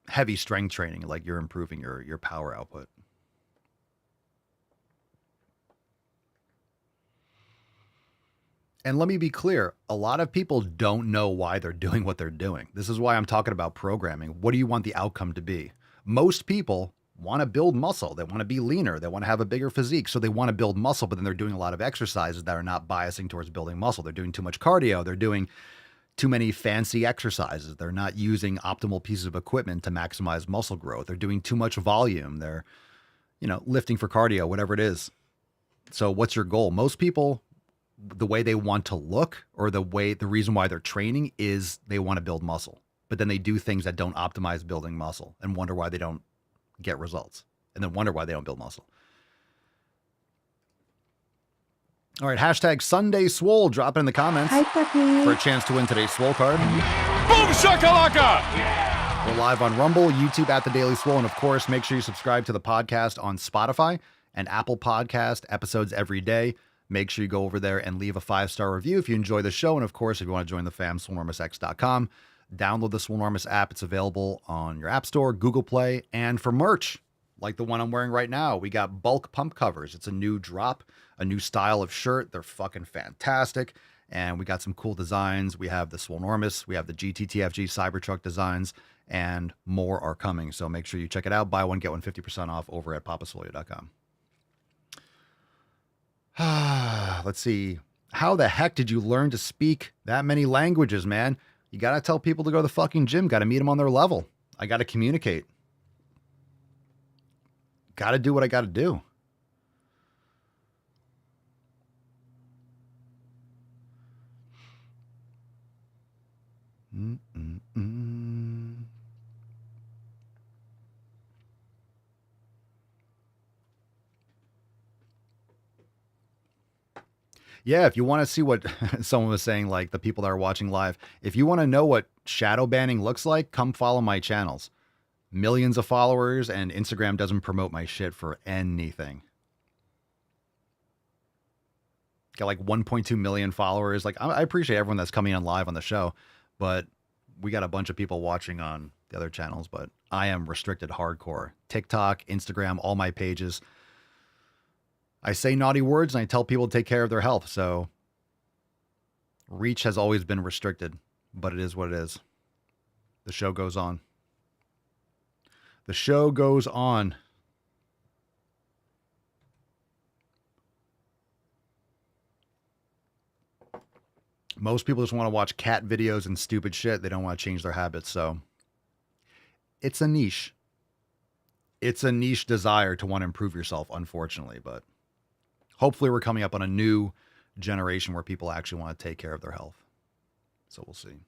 heavy strength training, you're improving your power output. And let me be clear, a lot of people don't know why they're doing what they're doing. This is why I'm talking about programming. What do you want the outcome to be? Most people want to build muscle. They want to be leaner. They want to have a bigger physique. So they want to build muscle, but then they're doing a lot of exercises that are not biasing towards building muscle. They're doing too much cardio. They're doing too many fancy exercises. They're not using optimal pieces of equipment to maximize muscle growth. They're doing too much volume. They're, lifting for cardio, whatever it is. So what's your goal? Most people, the way they want to look or the reason why they're training is they want to build muscle, but then they do things that don't optimize building muscle and wonder why they don't get results and then wonder why they don't build muscle. All right. Hashtag Sunday Swole. Drop it in the comments for a chance to win today's Swole card. Boom shakalaka! We're live on Rumble, YouTube at The Daily Swole. And of course, make sure you subscribe to the podcast on Spotify and Apple Podcast, episodes every day. Make sure you go over there and leave a 5-star review if you enjoy the show. And of course, if you want to join the fam, swolenormousx.com. Download the Swolenormous app. It's available on your App Store, Google Play, and for merch, like the one I'm wearing right now. We got bulk pump covers. It's a new drop, a new style of shirt. They're fucking fantastic. And we got some cool designs. We have the Swolenormous, we have the GTTFG Cybertruck designs, and more are coming. So make sure you check it out. Buy one, get one 50% off over at papasfolio.com. Let's see. How the heck did you learn to speak that many languages, man? You got to tell people to go to the fucking gym. Got to meet them on their level. I got to communicate. Got to do what I got to do. Yeah, if you want to see what someone was saying, like the people that are watching live, if you want to know what shadow banning looks like, come follow my channels. Millions of followers, and Instagram doesn't promote my shit for anything. Got like 1.2 million followers. Like, I appreciate everyone that's coming on live on the show, but we got a bunch of people watching on the other channels, but I am restricted hardcore. TikTok, Instagram, all my pages. I say naughty words and I tell people to take care of their health. So reach has always been restricted, but it is what it is. The show goes on. The show goes on. Most people just want to watch cat videos and stupid shit. They don't want to change their habits. So it's a niche. It's a niche desire to want to improve yourself, unfortunately, but hopefully we're coming up on a new generation where people actually want to take care of their health. So we'll see.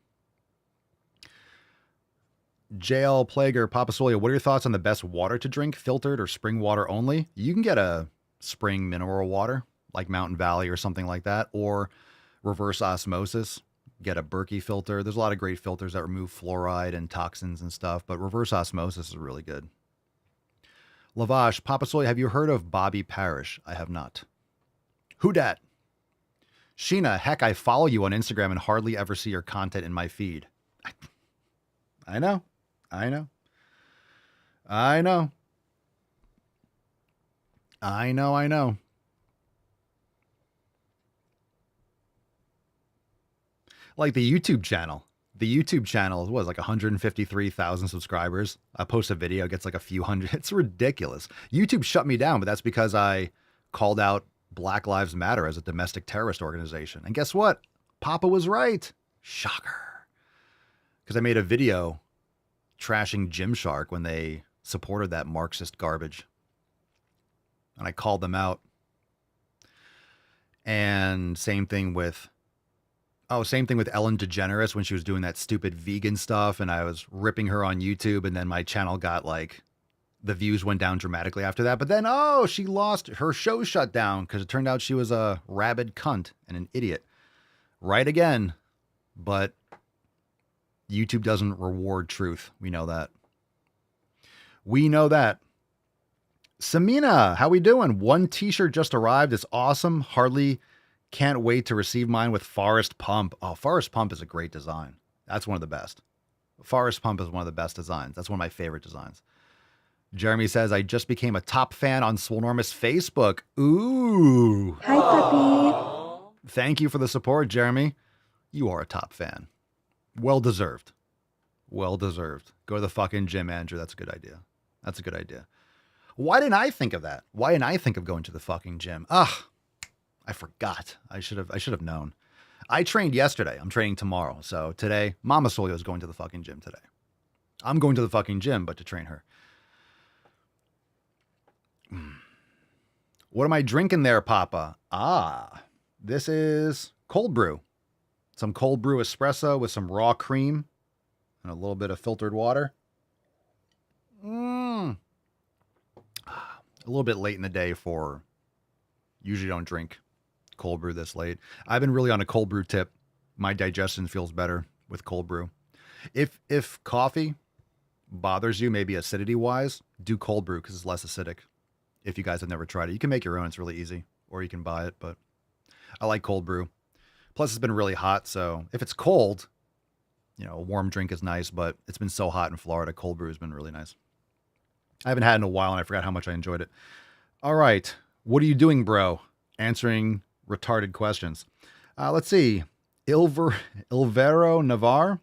JL Plager, Papa Solia, what are your thoughts on the best water to drink, filtered or spring water only? You can get a spring mineral water like Mountain Valley or something like that, or reverse osmosis. Get a Berkey filter. There's a lot of great filters that remove fluoride and toxins and stuff, but reverse osmosis is really good. Lavash, Papa Solia, have you heard of Bobby Parrish? I have not. Who dat? Sheena, heck, I follow you on Instagram and hardly ever see your content in my feed. I know. Like the YouTube channel. The YouTube channel was like 153,000 subscribers. I post a video, gets like a few hundred. It's ridiculous. YouTube shut me down, but that's because I called out Black Lives Matter as a domestic terrorist organization. And guess what? Papa was right. Shocker. Because I made a video trashing Gymshark when they supported that Marxist garbage. And I called them out. And same thing with Ellen DeGeneres when she was doing that stupid vegan stuff, and I was ripping her on YouTube, and then my channel got like, the views went down dramatically after that. But then, she lost her show, shut down because it turned out she was a rabid cunt and an idiot. Right again. But YouTube doesn't reward truth. We know that. Samina, how we doing? One t-shirt just arrived. It's awesome. Hardly can't wait to receive mine with Forest Pump. Oh, Forest Pump is a great design. That's one of the best. Forest Pump is one of the best designs. That's one of my favorite designs. Jeremy says, I just became a top fan on Swolenormous Facebook. Ooh. Hi, puppy. Thank you for the support, Jeremy. You are a top fan. Well deserved. Well deserved. Go to the fucking gym, Andrew. That's a good idea. That's a good idea. Why didn't I think of that? Why didn't I think of going to the fucking gym? I forgot. I should have known. I trained yesterday. I'm training tomorrow. So today, Mama Solio is going to the fucking gym today. I'm going to the fucking gym, but to train her. What am I drinking there, Papa? This is cold brew. Some cold brew espresso with some raw cream and a little bit of filtered water. A little bit late in the day for, usually don't drink cold brew this late. I've been really on a cold brew tip. My digestion feels better with cold brew. If coffee bothers you, maybe acidity wise, do cold brew because it's less acidic. If you guys have never tried it, you can make your own. It's really easy, or you can buy it, but I like cold brew. Plus it's been really hot. So if it's cold, a warm drink is nice, but it's been so hot in Florida. Cold brew has been really nice. I haven't had it in a while and I forgot how much I enjoyed it. All right. What are you doing, bro? Answering retarded questions. Let's see. Ilvero Navar.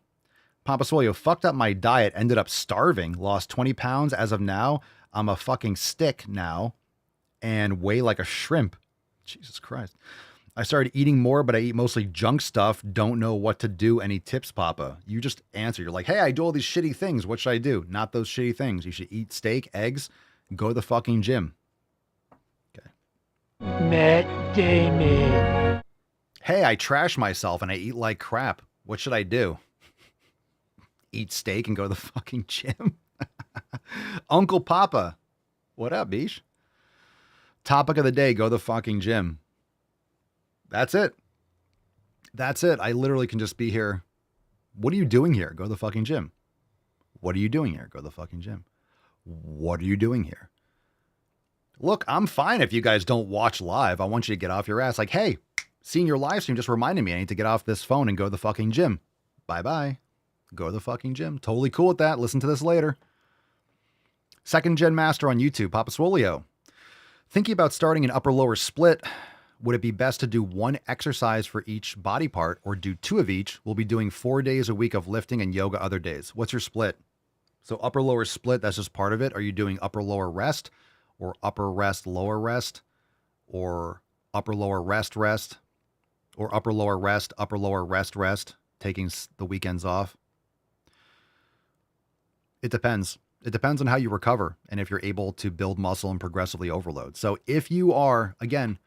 Papa Swole, fucked up my diet, ended up starving, lost 20 pounds. As of now, I'm a fucking stick now and weigh like a shrimp. Jesus Christ. I started eating more, but I eat mostly junk stuff. Don't know what to do. Any tips, Papa? You just answer. You're like, hey, I do all these shitty things. What should I do? Not those shitty things. You should eat steak, eggs, go to the fucking gym. Okay. Matt Damon. Hey, I trash myself and I eat like crap. What should I do? Eat steak and go to the fucking gym? Uncle Papa. What up, Bish? Topic of the day, go to the fucking gym. That's it. That's it. I literally can just be here. What are you doing here? Go to the fucking gym. What are you doing here? Go to the fucking gym. What are you doing here? Look, I'm fine if you guys don't watch live. I want you to get off your ass. Like, hey, seeing your live stream just reminded me I need to get off this phone and go to the fucking gym. Bye-bye. Go to the fucking gym. Totally cool with that. Listen to this later. Second Gen Master on YouTube, Papa Swolio. Thinking about starting an upper-lower split. Would it be best to do one exercise for each body part or do two of each? We'll be doing 4 days a week of lifting and yoga other days. What's your split? So upper-lower split, that's just part of it. Are you doing upper-lower rest or upper rest, lower rest or upper-lower rest, rest or upper-lower rest, upper-lower rest, rest, taking the weekends off? It depends. It depends on how you recover and if you're able to build muscle and progressively overload. So if you are, again,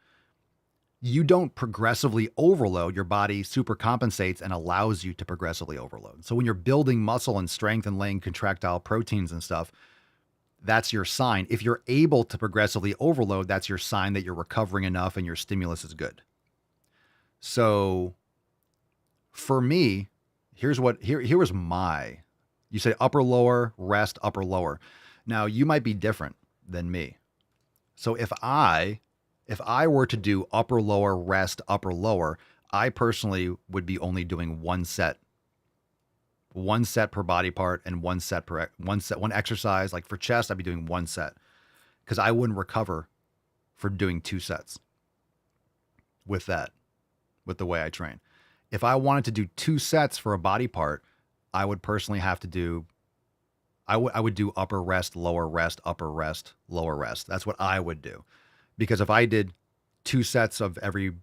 you don't progressively overload, your body super compensates and allows you to progressively overload. So when you're building muscle and strength and laying contractile proteins and stuff, that's your sign. If you're able to progressively overload, that's your sign that you're recovering enough and your stimulus is good. So for me, here was my, you say upper, lower, rest, upper, lower. Now you might be different than me. So if I were to do upper, lower, rest, upper, lower, I personally would be only doing one set per body part and one exercise. Like for chest, I'd be doing one set because I wouldn't recover for doing two sets with the way I train. If I wanted to do two sets for a body part, I would personally have to do, I would do upper rest, lower rest, upper rest, lower rest. That's what I would do. Because if I did two sets of every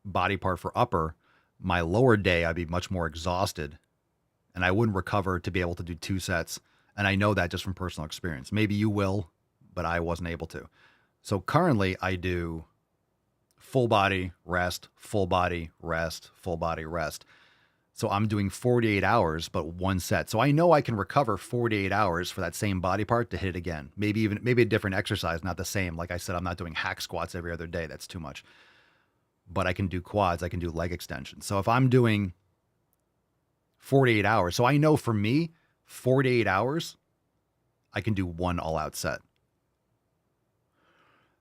body part for upper, my lower day, I'd be much more exhausted and I wouldn't recover to be able to do two sets. And I know that just from personal experience. Maybe you will, but I wasn't able to. So currently I do full body rest, full body rest, full body rest. So I'm doing 48 hours, but one set. So I know I can recover 48 hours for that same body part to hit it again. Maybe a different exercise, not the same. Like I said, I'm not doing hack squats every other day. That's too much. But I can do quads. I can do leg extensions. So if I'm doing 48 hours, so I know for me, 48 hours, I can do one all-out set.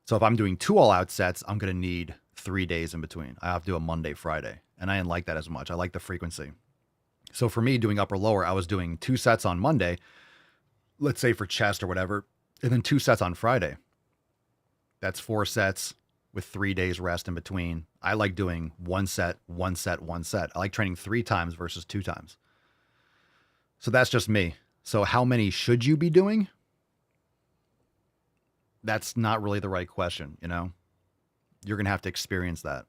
So if I'm doing two all-out sets, I'm going to need 3 days in between. I have to do a Monday, Friday. And I didn't like that as much. I like the frequency. So for me, doing upper lower, I was doing two sets on Monday, let's say for chest or whatever, and then two sets on Friday. That's 4 sets with 3 days rest in between. I like doing one set, one set, one set. I like training 3 times versus 2 times. So that's just me. So how many should you be doing? That's not really the right question, you know? You're going to have to experience that.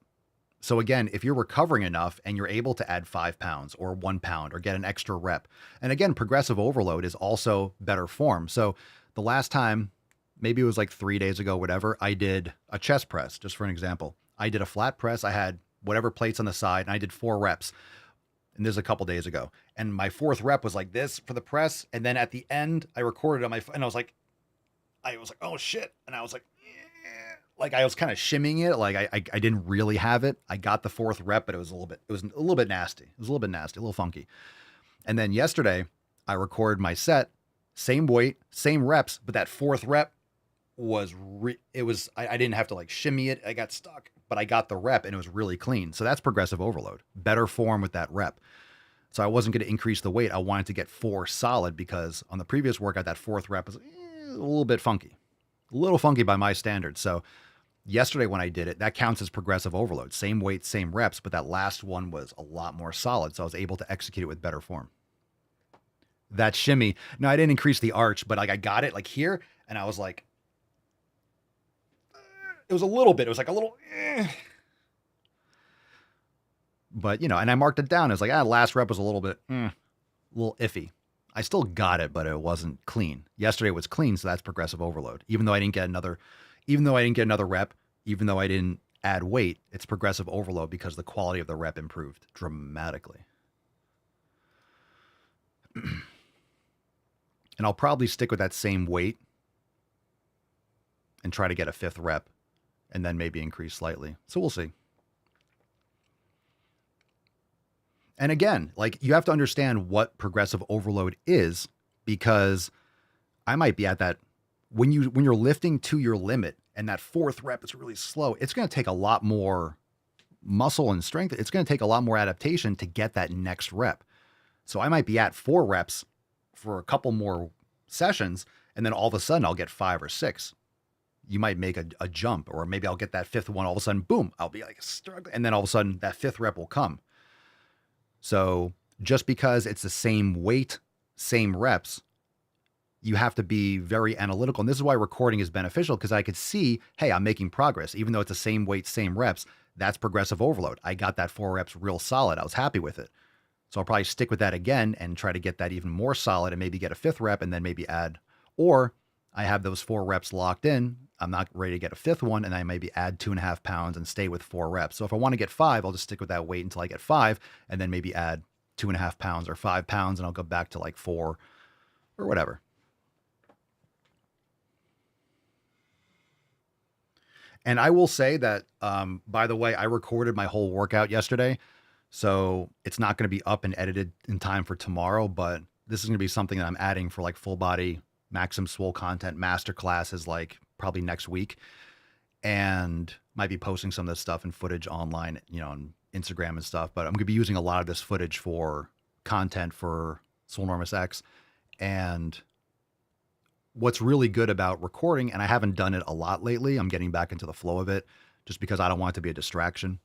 So again, if you're recovering enough and you're able to add 5 pounds or 1 pound or get an extra rep, and again, progressive overload is also better form. So the last time, maybe it was like 3 days ago, whatever, I did a chest press, just for an example. I did a flat press. I had whatever plates on the side and I did 4 reps. And this is a couple days ago. And my 4th rep was like this for the press. And then at the end, I recorded on my phone and I was like, oh shit. And I was like, like I was kind of shimmying it. Like I didn't really have it. I got the 4th rep, but it was a little bit nasty. It was a little bit nasty, a little funky. And then yesterday I recorded my set, same weight, same reps, but that 4th rep was, I didn't have to like shimmy it. I got stuck, but I got the rep and it was really clean. So that's progressive overload, better form with that rep. So I wasn't going to increase the weight. I wanted to get 4 solid because on the previous workout, that 4th rep was a little bit funky, a little funky by my standards. So Yesterday when I did it, that counts as progressive overload. Same weight, same reps, but that last one was a lot more solid, so I was able to execute it with better form. That shimmy, no, I didn't increase the arch, but like I got it like here, and I was like, it was a little bit, it was like a little, but you know, and I marked it down. It was like, last rep was a little bit, a little iffy. I still got it, but it wasn't clean. Yesterday was clean, so that's progressive overload. Even though I didn't get another rep, even though I didn't add weight, it's progressive overload because the quality of the rep improved dramatically. And I'll probably stick with that same weight and try to get a 5th rep and then maybe increase slightly. So we'll see. And again, like you have to understand what progressive overload is, because I might be at that when you're lifting to your limit and that 4th rep is really slow, it's going to take a lot more muscle and strength. It's going to take a lot more adaptation to get that next rep. So I might be at 4 reps for a couple more sessions, and then all of a sudden I'll get 5 or 6. You might make a jump, or maybe I'll get that 5th one. All of a sudden, boom, I'll be like struggling. And then all of a sudden that 5th rep will come. So just because it's the same weight, same reps, you have to be very analytical. And this is why recording is beneficial, because I could see, hey, I'm making progress. Even though it's the same weight, same reps, that's progressive overload. I got that 4 reps real solid. I was happy with it. So I'll probably stick with that again and try to get that even more solid and maybe get a 5th rep and then maybe add. Or I have those 4 reps locked in. I'm not ready to get a 5th one, and I maybe add 2.5 pounds and stay with 4 reps. So if I want to get 5, I'll just stick with that weight until I get 5 and then maybe add 2.5 pounds or 5 pounds, and I'll go back to like 4 or whatever. And I will say that, by the way, I recorded my whole workout yesterday, so it's not going to be up and edited in time for tomorrow, but this is going to be something that I'm adding for like full body Maximum Swole content master classes, like probably next week, and might be posting some of this stuff and footage online, you know, on Instagram and stuff. But I'm going to be using a lot of this footage for content for Swolenormous X. And what's really good about recording, and I haven't done it a lot lately, I'm getting back into the flow of it just because I don't want it to be a distraction.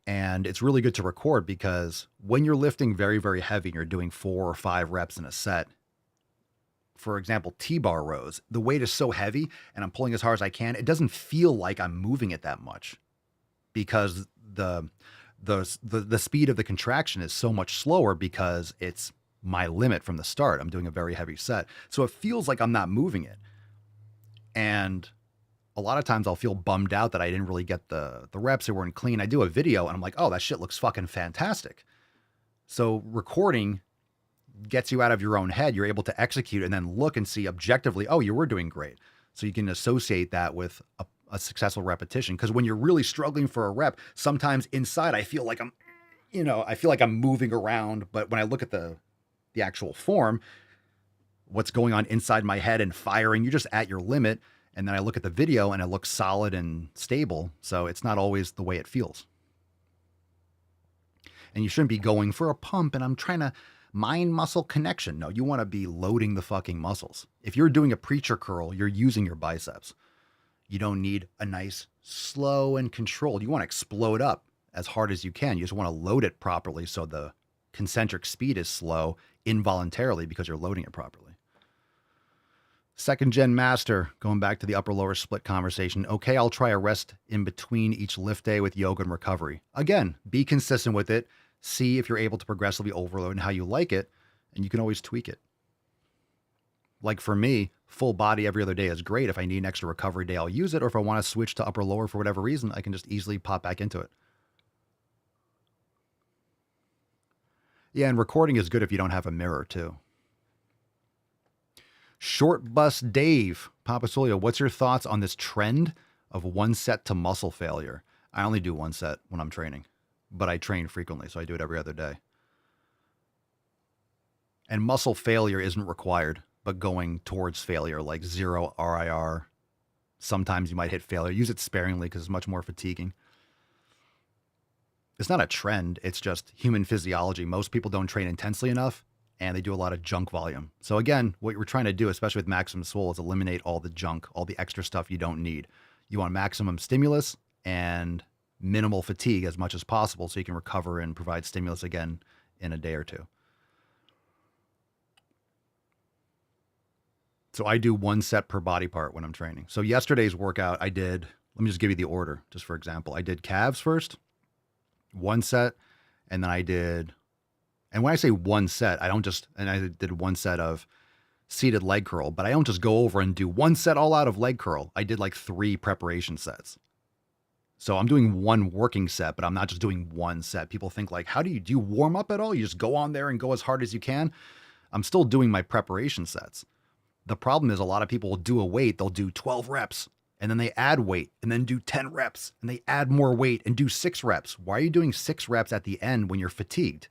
And it's really good to record because when you're lifting very, very heavy and you're doing 4 or 5 reps in a set, for example, T-bar rows, the weight is so heavy and I'm pulling as hard as I can, it doesn't feel like I'm moving it that much because the speed of the contraction is so much slower because it's my limit from the start. I'm doing a very heavy set. So it feels like I'm not moving it. And a lot of times I'll feel bummed out that I didn't really get the reps. They weren't clean. I do a video and I'm like, oh, that shit looks fucking fantastic. So recording gets you out of your own head. You're able to execute and then look and see objectively, oh, you were doing great. So you can associate that with a successful repetition. Because when you're really struggling for a rep, sometimes inside I feel like I'm moving around. But when I look at the actual form, what's going on inside my head and firing, you're just at your limit. And then I look at the video and it looks solid and stable. So it's not always the way it feels. And you shouldn't be going for a pump and I'm trying to mind muscle connection. No, you want to be loading the fucking muscles. If you're doing a preacher curl, you're using your biceps. You don't need a nice slow and controlled. You want to explode up as hard as you can. You just want to load it properly so the concentric speed is slow involuntarily because you're loading it properly. Second gen master, going back to the upper lower split conversation. Okay, I'll try a rest in between each lift day with yoga and recovery. Again, be consistent with it. See if you're able to progressively overload and how you like it, and you can always tweak it. Like for me, full body every other day is great. If I need an extra recovery day, I'll use it. Or if I want to switch to upper lower for whatever reason, I can just easily pop back into it. Yeah, and recording is good if you don't have a mirror too. Short Bus Dave, Papa Solio, what's your thoughts on this trend of 1 set to muscle failure? I only do 1 set when I'm training, but I train frequently, so I do it every other day. And muscle failure isn't required, but going towards failure, like 0 RIR. Sometimes you might hit failure. Use it sparingly because it's much more fatiguing. It's not a trend. It's just human physiology. Most people don't train intensely enough, and they do a lot of junk volume. So again, what we're trying to do, especially with Maximum Swole, is eliminate all the junk, all the extra stuff you don't need. You want maximum stimulus and minimal fatigue as much as possible so you can recover and provide stimulus again in a day or two. So I do 1 set per body part when I'm training. So yesterday's workout, I did, let me just give you the order, just for example. I did calves first, 1 set, and then I did, and when I say 1 set, I don't just, and I did 1 set of seated leg curl, but I don't just go over and do 1 set all out of leg curl. I did like 3 preparation sets. So I'm doing 1 working set, but I'm not just doing 1 set. People think like, how do you warm up at all? You just go on there and go as hard as you can. I'm still doing my preparation sets. The problem is a lot of people will do a weight. They'll do 12 reps and then they add weight and then do 10 reps and they add more weight and do 6 reps. Why are you doing 6 reps at the end when you're fatigued?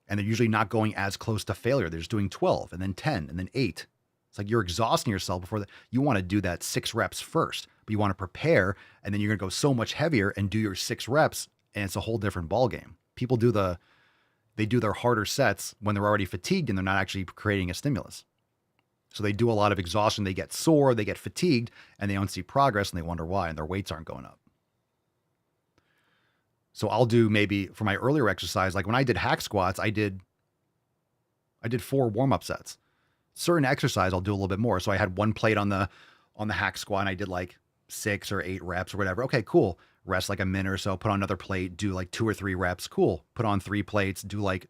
And they're usually not going as close to failure. They're just doing 12 and then 10 and then 8. It's like you're exhausting yourself before that. You want to do that 6 reps first, but you want to prepare and then you're going to go so much heavier and do your 6 reps. And it's a whole different ball game. People do their harder sets when they're already fatigued and they're not actually creating a stimulus. So they do a lot of exhaustion. They get sore, they get fatigued, and they don't see progress and they wonder why, and their weights aren't going up. So I'll do maybe for my earlier exercise, like when I did hack squats, I did 4 warm-up sets. Certain exercise, I'll do a little bit more. So I had 1 plate on the hack squat and I did like 6 or 8 reps or whatever. Okay, cool. Rest like a minute or so, put on another plate, do like 2 or 3 reps. Cool. Put on 3 plates, do like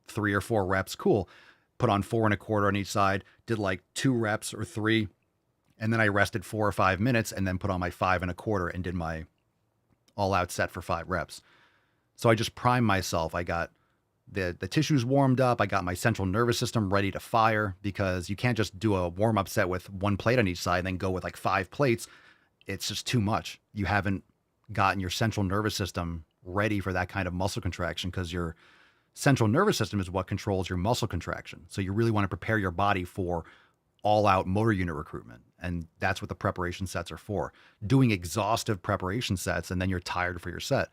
3 or 4 reps. Cool. Put on 4 1/4 on each side, did like 2 reps or 3. And then I rested 4 or 5 minutes and then put on my 5 1/4 and did my all out set for 5 reps. So I just primed myself. I got the tissues warmed up. I got my central nervous system ready to fire because you can't just do a warm up set with 1 plate on each side and then go with like 5 plates. It's just too much. You haven't gotten your central nervous system ready for that kind of muscle contraction because your central nervous system is what controls your muscle contraction. So you really want to prepare your body for all out motor unit recruitment. And that's what the preparation sets are for. Doing exhaustive preparation sets and then you're tired for your set.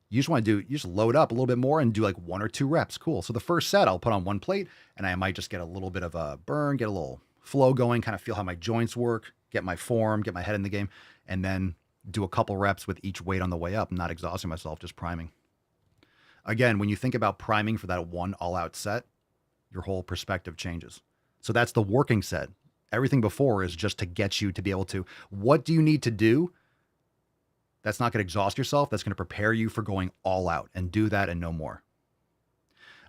You just load up a little bit more and do like 1 or 2 reps. Cool. So the first set I'll put on 1 plate and I might just get a little bit of a burn, get a little flow going, kind of feel how my joints work, get my form, get my head in the game, and then do a couple reps with each weight on the way up, not exhausting myself, just priming. Again, when you think about priming for that 1 all-out set, your whole perspective changes. So that's the working set. Everything before is just to get you to be able to, what do you need to do that's not going to exhaust yourself, that's going to prepare you for going all out, and do that and no more.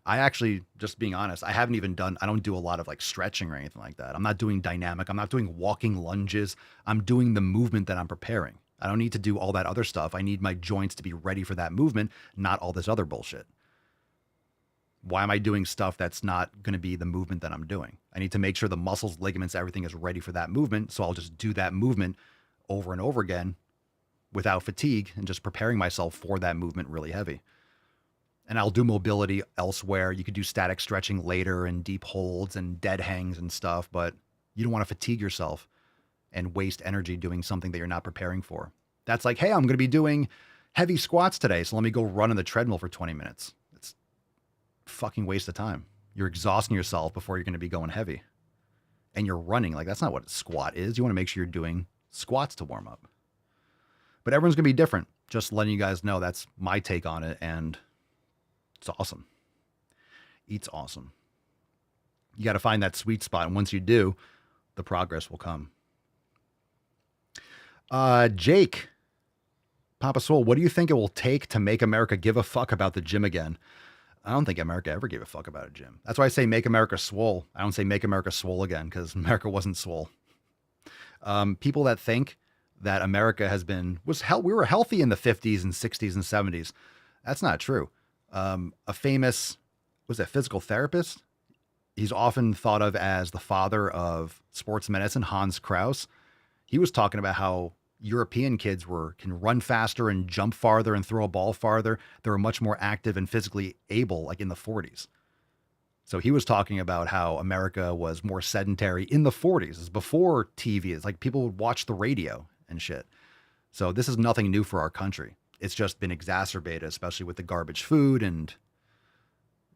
I actually, just being honest, I don't do a lot of like stretching or anything like that. I'm not doing dynamic. I'm not doing walking lunges. I'm doing the movement that I'm preparing. I don't need to do all that other stuff. I need my joints to be ready for that movement, not all this other bullshit. Why am I doing stuff that's not going to be the movement that I'm doing? I need to make sure the muscles, ligaments, everything is ready for that movement. So I'll just do that movement over and over again without fatigue and just preparing myself for that movement really heavy. And I'll do mobility elsewhere. You could do static stretching later and deep holds and dead hangs and stuff, but you don't want to fatigue yourself and waste energy doing something that you're not preparing for. That's like, hey, I'm going to be doing heavy squats today, so let me go run on the treadmill for 20 minutes. It's a fucking waste of time. You're exhausting yourself before you're going to be going heavy. And you're running. Like, that's not what a squat is. You want to make sure you're doing squats to warm up. But everyone's going to be different. Just letting you guys know that's my take on it, and it's awesome. It's awesome. You got to find that sweet spot, and once you do, the progress will come. Jake, Papa Swole, what do you think it will take to make America give a fuck about the gym again? I don't think America ever gave a fuck about a gym. That's why I say make America swole. I don't say make America swole again, because America wasn't swole. People that think that America we were healthy in the 50s and 60s and 70s. That's not true. A famous, physical therapist? He's often thought of as the father of sports medicine, Hans Kraus. He was talking about how European kids can run faster and jump farther and throw a ball farther. They were much more active and physically able, like in the 40s. So he was talking about how America was more sedentary in the 40s. It's before TV. It's like people would watch the radio and shit. So this is nothing new for our country. It's just been exacerbated, especially with the garbage food and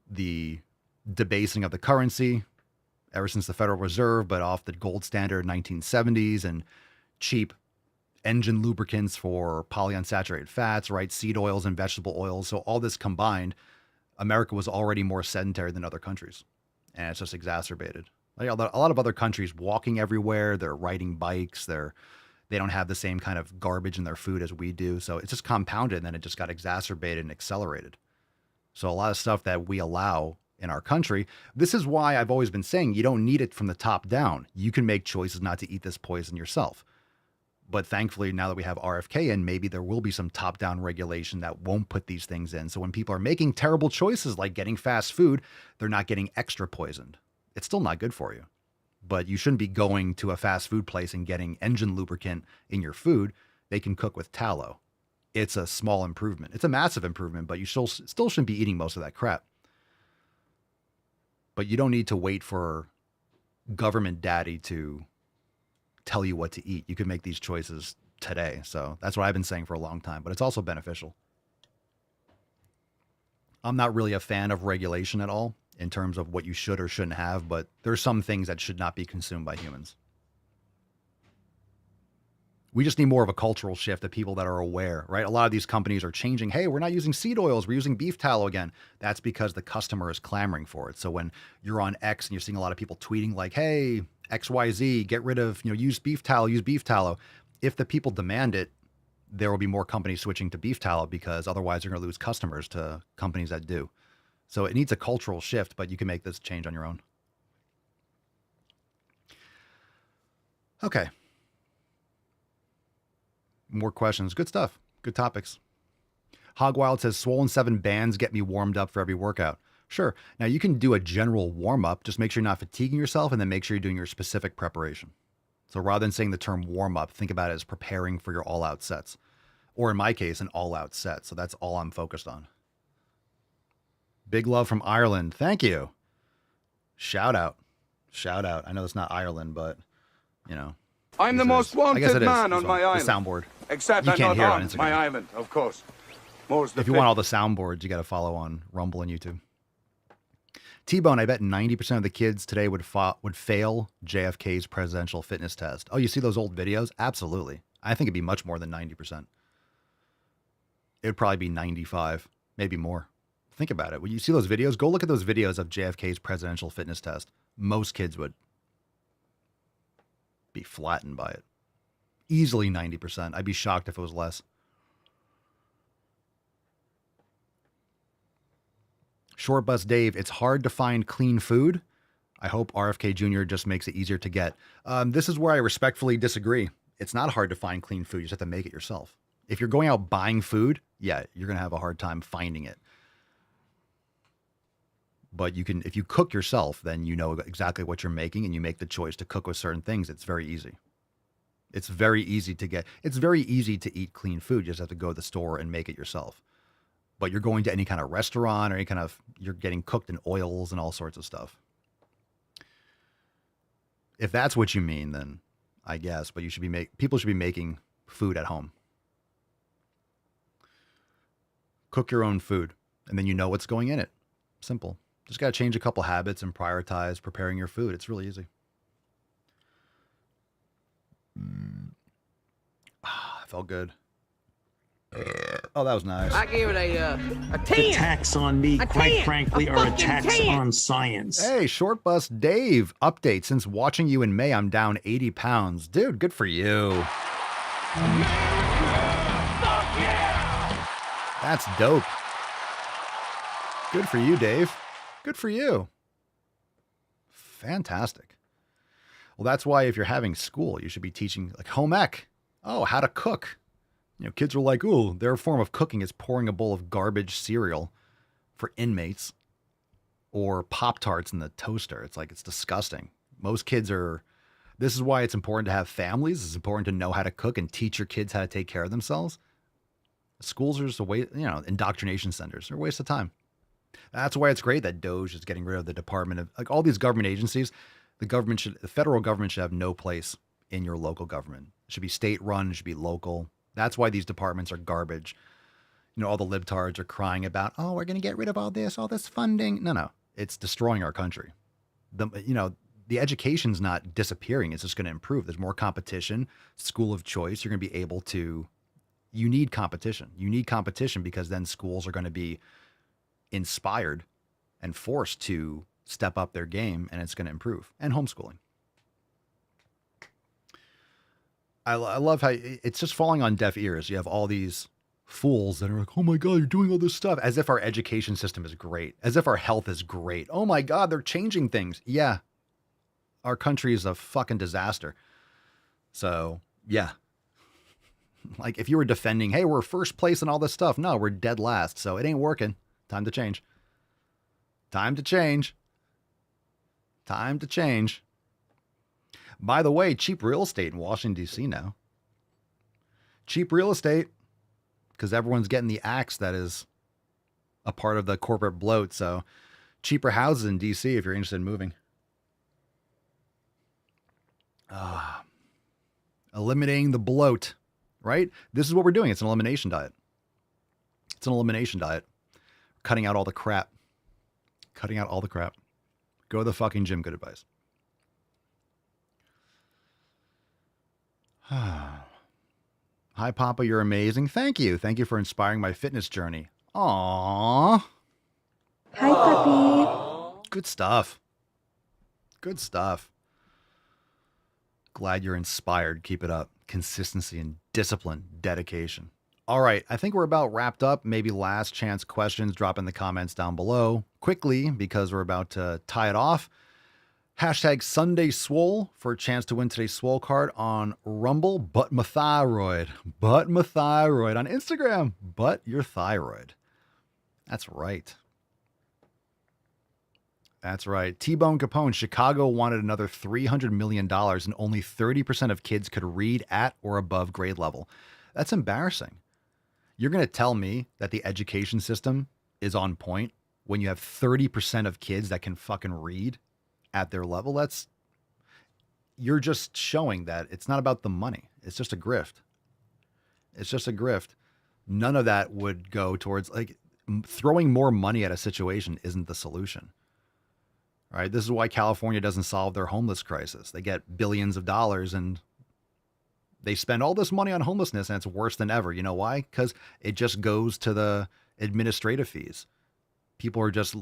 the debasing of the currency ever since the Federal Reserve, but off the gold standard 1970s, and cheap engine lubricants for polyunsaturated fats, right? Seed oils and vegetable oils. So all this combined, America was already more sedentary than other countries, and it's just exacerbated. Like a lot of other countries walking everywhere, they're riding bikes, they don't have the same kind of garbage in their food as we do. So it's just compounded, and then it just got exacerbated and accelerated. So a lot of stuff that we allow in our country, this is why I've always been saying you don't need it from the top down. You can make choices not to eat this poison yourself. But thankfully, now that we have RFK in, maybe there will be some top-down regulation that won't put these things in. So when people are making terrible choices like getting fast food, they're not getting extra poisoned. It's still not good for you. But you shouldn't be going to a fast food place and getting engine lubricant in your food. They can cook with tallow. It's a small improvement. It's a massive improvement, but you still shouldn't be eating most of that crap. But you don't need to wait for government daddy to tell you what to eat. You can make these choices today. So that's what I've been saying for a long time, but it's also beneficial. I'm not really a fan of regulation at all in terms of what you should or shouldn't have, but there's some things that should not be consumed by humans. We just need more of a cultural shift of people that are aware, right? A lot of these companies are changing. Hey, we're not using seed oils. We're using beef tallow again. That's because the customer is clamoring for it. So when you're on X and you're seeing a lot of people tweeting like, hey, XYZ, get rid of, use beef tallow, use beef tallow. If the people demand it, there will be more companies switching to beef tallow because otherwise they're going to lose customers to companies that do. So it needs a cultural shift, but you can make this change on your own. Okay. More questions. Good stuff. Good topics. Hogwild says, Swollen 7 bands get me warmed up for every workout. Sure. Now you can do a general warm up. Just make sure you're not fatiguing yourself and then make sure you're doing your specific preparation. So rather than saying the term warm up, think about it as preparing for your all out sets. Or in my case, an all out set. So that's all I'm focused on. Big love from Ireland. Thank you. Shout out. Shout out. I know it's not Ireland, but I'm the most wanted man on my island. The soundboard. Except you I'm can't not hear it on on Instagram. my island, of course. More's the If you want all the soundboards, you got to follow on Rumble and YouTube. T-Bone, I bet 90% of the kids today would fail JFK's presidential fitness test. Oh, you see those old videos? Absolutely. I think it'd be much more than 90%. It would probably be 95, maybe more. Think about it. When you see those videos, go look at those videos of JFK's presidential fitness test. Most kids would be flattened by it. Easily 90%. I'd be shocked if it was less. Short Bus Dave, it's hard to find clean food. I hope RFK Jr. just makes it easier to get. This is where I respectfully disagree. It's not hard to find clean food. You just have to make it yourself. If you're going out buying food, yeah, you're going to have a hard time finding it. But you can, if you cook yourself, then you know exactly what you're making and you make the choice to cook with certain things. It's very easy. It's very easy to eat clean food. You just have to go to the store and make it yourself. But you're going to any kind of restaurant or you're getting cooked in oils and all sorts of stuff. If that's what you mean, then I guess, but people should be making food at home. Cook your own food and then you know what's going in it. Simple. Just got to change a couple habits and prioritize preparing your food. It's really easy. Felt good. Oh, that was nice. I give it a 10. Attacks on me, quite frankly, are attacks on science. Hey, Short Bus Dave. Update. Since watching you in May, I'm down 80 pounds. Dude, good for you. That's dope. Good for you, Dave. Good for you. Fantastic. Well, that's why if you're having school, you should be teaching like home ec. Oh, how to cook. Kids are like, ooh, their form of cooking is pouring a bowl of garbage cereal for inmates or Pop-Tarts in the toaster. It's like, it's disgusting. Most kids this is why it's important to have families. It's important to know how to cook and teach your kids how to take care of themselves. Schools are just a waste, indoctrination centers. They're a waste of time. That's why it's great that Doge is getting rid of the Department of, like all these government agencies. The federal government should have no place in your local government. It should be state run. It should be local. That's why these departments are garbage. All the libtards are crying about, oh, we're going to get rid of all this funding. No. It's destroying our country. The the education's not disappearing. It's just going to improve. There's more competition, school of choice. You're going to be able to, you need competition. You need competition because then schools are going to be inspired and forced to step up their game, and it's going to improve. And homeschooling. I love how it's just falling on deaf ears. You have all these fools that are like, oh my God, you're doing all this stuff, as if our education system is great, as if our health is great. Oh my God, they're changing things. Yeah. Our country is a fucking disaster. So yeah. Like if you were defending, hey, we're first place in all this stuff. No, we're dead last. So it ain't working. Time to change. Time to change. Time to change. By the way, cheap real estate in Washington, D.C. now. Cheap real estate, because everyone's getting the axe that is a part of the corporate bloat. So cheaper houses in D.C. if you're interested in moving. Eliminating the bloat, right? This is what we're doing. It's an elimination diet. It's an elimination diet. Cutting out all the crap. Cutting out all the crap. Go to the fucking gym. Good advice. Hi, Papa. You're amazing. Thank you. Thank you for inspiring my fitness journey. Aww. Hi, puppy. Good stuff. Good stuff. Glad you're inspired. Keep it up. Consistency and discipline, dedication. All right. I think we're about wrapped up. Maybe last chance questions. Drop in the comments down below quickly because we're about to tie it off. Hashtag Sunday Swole for a chance to win today's Swole card on Rumble. But my thyroid. But my thyroid on Instagram. But your thyroid. That's right. That's right. T-Bone Capone, Chicago wanted another $300 million and only 30% of kids could read at or above grade level. That's embarrassing. You're going to tell me that the education system is on point when you have 30% of kids that can fucking read at their level? You're just showing that it's not about the money. It's just a grift. It's just a grift. None of that would go towards, like, throwing more money at a situation isn't the solution. Right? This is why California doesn't solve their homeless crisis. They get billions of dollars and they spend all this money on homelessness and it's worse than ever. You know why? Because it just goes to the administrative fees. People are just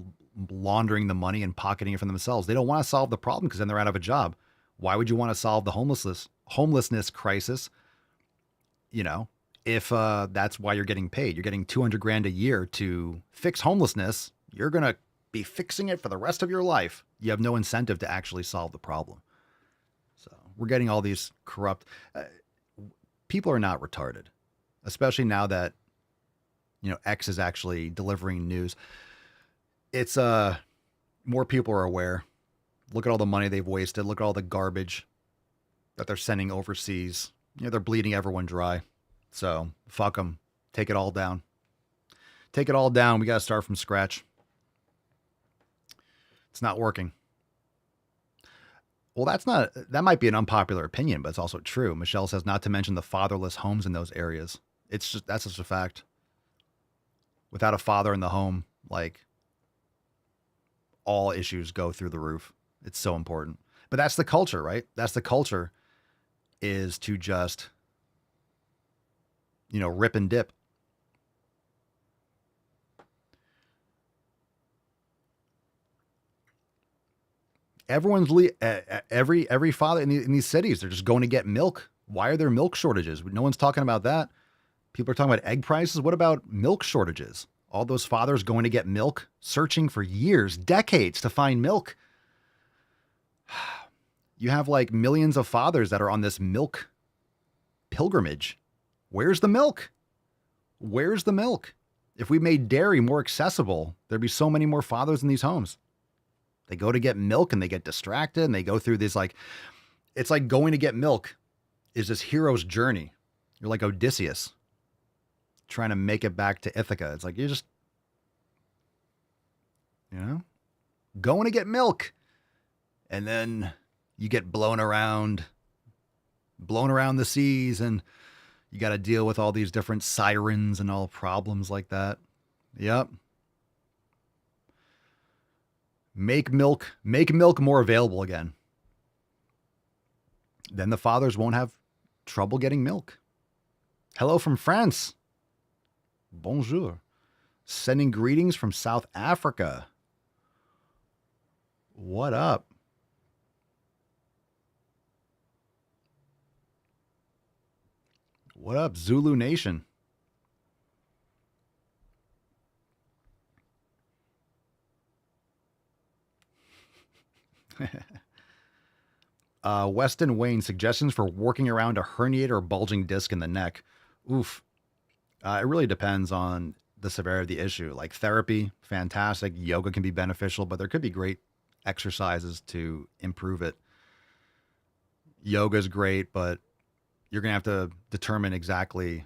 laundering the money and pocketing it for themselves. They don't want to solve the problem because then they're out of a job. Why would you want to solve the homelessness crisis? You know, if that's why you're getting paid. You're getting $200,000 a year to fix homelessness. You're going to be fixing it for the rest of your life. You have no incentive to actually solve the problem. So we're getting all these corrupt people are not retarded, especially now that, you know, X is actually delivering news. It's more people are aware. Look at all the money they've wasted. Look at all the garbage that they're sending overseas. You know, they're bleeding everyone dry. So fuck them. Take it all down. Take it all down. We got to start from scratch. It's not working. Well, that might be an unpopular opinion, but it's also true. Michelle says not to mention the fatherless homes in those areas. That's just a fact. Without a father in the home, like, all issues go through the roof. It's so important. But that's the culture, right? That's the culture, is to just, you know, rip and dip. Every father in these cities, they're just going to get milk. Why are there milk shortages? No one's talking about that. People are talking about egg prices. What about milk shortages? All those fathers going to get milk, searching for years, decades to find milk. You have like millions of fathers that are on this milk pilgrimage. Where's the milk? Where's the milk? If we made dairy more accessible, there'd be so many more fathers in these homes. They go to get milk and they get distracted and they go through this, like, it's like going to get milk is this hero's journey. You're like Odysseus trying to make it back to Ithaca. It's like, you're just, you know, going to get milk. And then you get blown around the seas, and you got to deal with all these different sirens and all problems like that. Yep. Make milk more available again. then the fathers won't have trouble getting milk. Hello from France. Bonjour. Sending greetings from South Africa. What up? What up, Zulu Nation? Weston Wayne, suggestions for working around a herniated or bulging disc in the neck. Oof. It really depends on the severity of the issue. Like therapy, fantastic. Yoga can be beneficial, but there could be great exercises to improve it. Yoga is great, but you're going to have to determine exactly,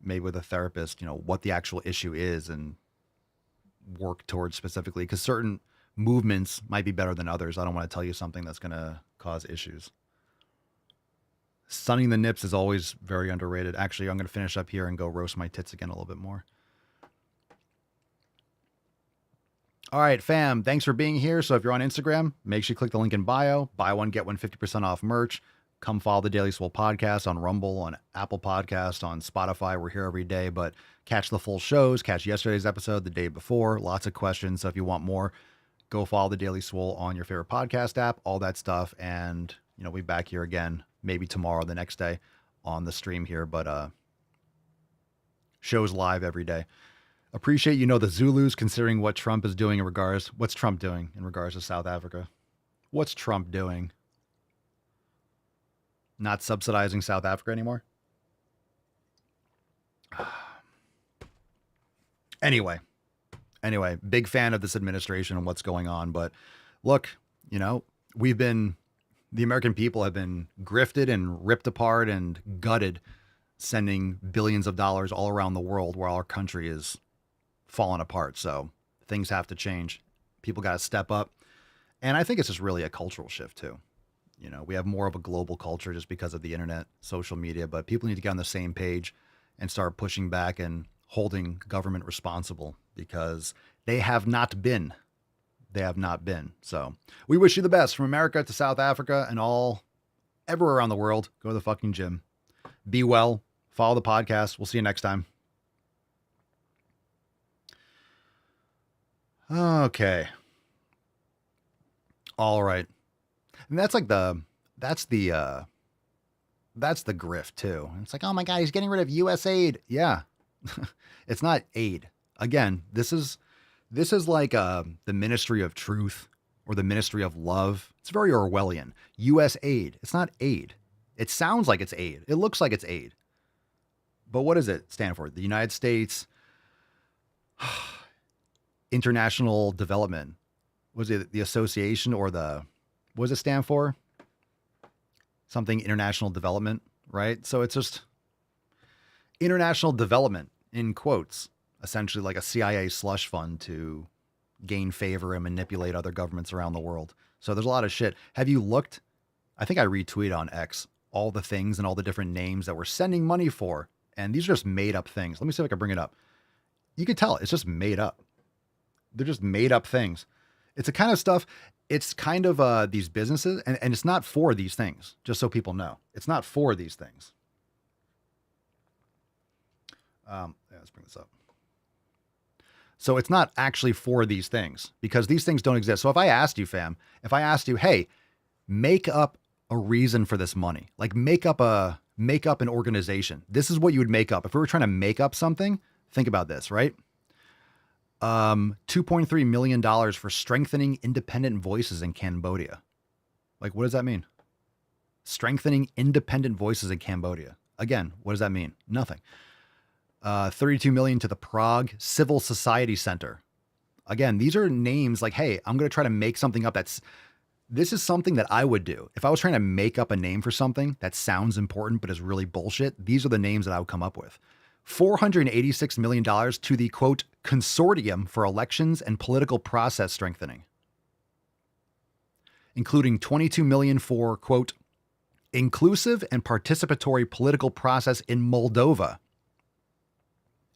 maybe with a therapist, what the actual issue is and work towards specifically, because certain movements might be better than others. I don't want to tell you something that's going to cause issues. Sunning the nips is always very underrated. Actually, I'm going to finish up here and go roast my tits again a little bit more. All right, fam. Thanks for being here. So if you're on Instagram, make sure you click the link in bio. Buy one, get one 50% off merch. Come follow the Daily Swole podcast on Rumble, on Apple Podcast, on Spotify. We're here every day, but catch the full shows. Catch yesterday's episode, the day before. Lots of questions. So if you want more, go follow the Daily Swole on your favorite podcast app, all that stuff. And, we'll be back here again, maybe tomorrow, the next day on the stream here, but shows live every day. Appreciate, the Zulus considering what Trump is doing what's Trump doing in regards to South Africa? What's Trump doing? Not subsidizing South Africa anymore? Anyway, big fan of this administration and what's going on. But look, the American people have been grifted and ripped apart and gutted, sending billions of dollars all around the world while our country is falling apart. So things have to change. People got to step up. And I think it's just really a cultural shift too. We have more of a global culture just because of the internet, social media, but people need to get on the same page and start pushing back and holding government responsible because they have not been. So we wish you the best from America to South Africa and everywhere around the world. Go to the fucking gym. Be well. Follow the podcast. We'll see you next time. Okay. All right. And that's the grift too. It's like, oh my God, he's getting rid of US aid. Yeah. It's not aid. Again, this is like the Ministry of Truth or the Ministry of Love. It's very Orwellian. US aid. It's not aid. It sounds like it's aid. It looks like it's aid. But what does it stand for? The United States International Development. Was it the association or what does it stand for? Something international development, right? So it's just international development in quotes, essentially like a CIA slush fund to gain favor and manipulate other governments around the world. So there's a lot of shit. Have you looked? I think I retweeted on X all the things and all the different names that we're sending money for. And these are just made up things. Let me see if I can bring it up. You can tell it's just made up. They're just made up things. It's the kind of stuff, it's kind of these businesses, and it's not for these things, just so people know. It's not for these things. Let's bring this up. So it's not actually for these things because these things don't exist. So if I asked you, fam, hey, make up a reason for this money, like make up an organization. This is what you would make up. If we were trying to make up something, think about this, right? $2.3 million for strengthening independent voices in Cambodia. Like, what does that mean? Strengthening independent voices in Cambodia. Again, what does that mean? Nothing. 32 million to the Prague Civil Society Center. Again, these are names like, hey, I'm going to try to make something up this is something that I would do. If I was trying to make up a name for something that sounds important but is really bullshit, these are the names that I would come up with. $486 million to the, quote, Consortium for Elections and Political Process Strengthening, including $22 million for, quote, Inclusive and Participatory Political Process in Moldova,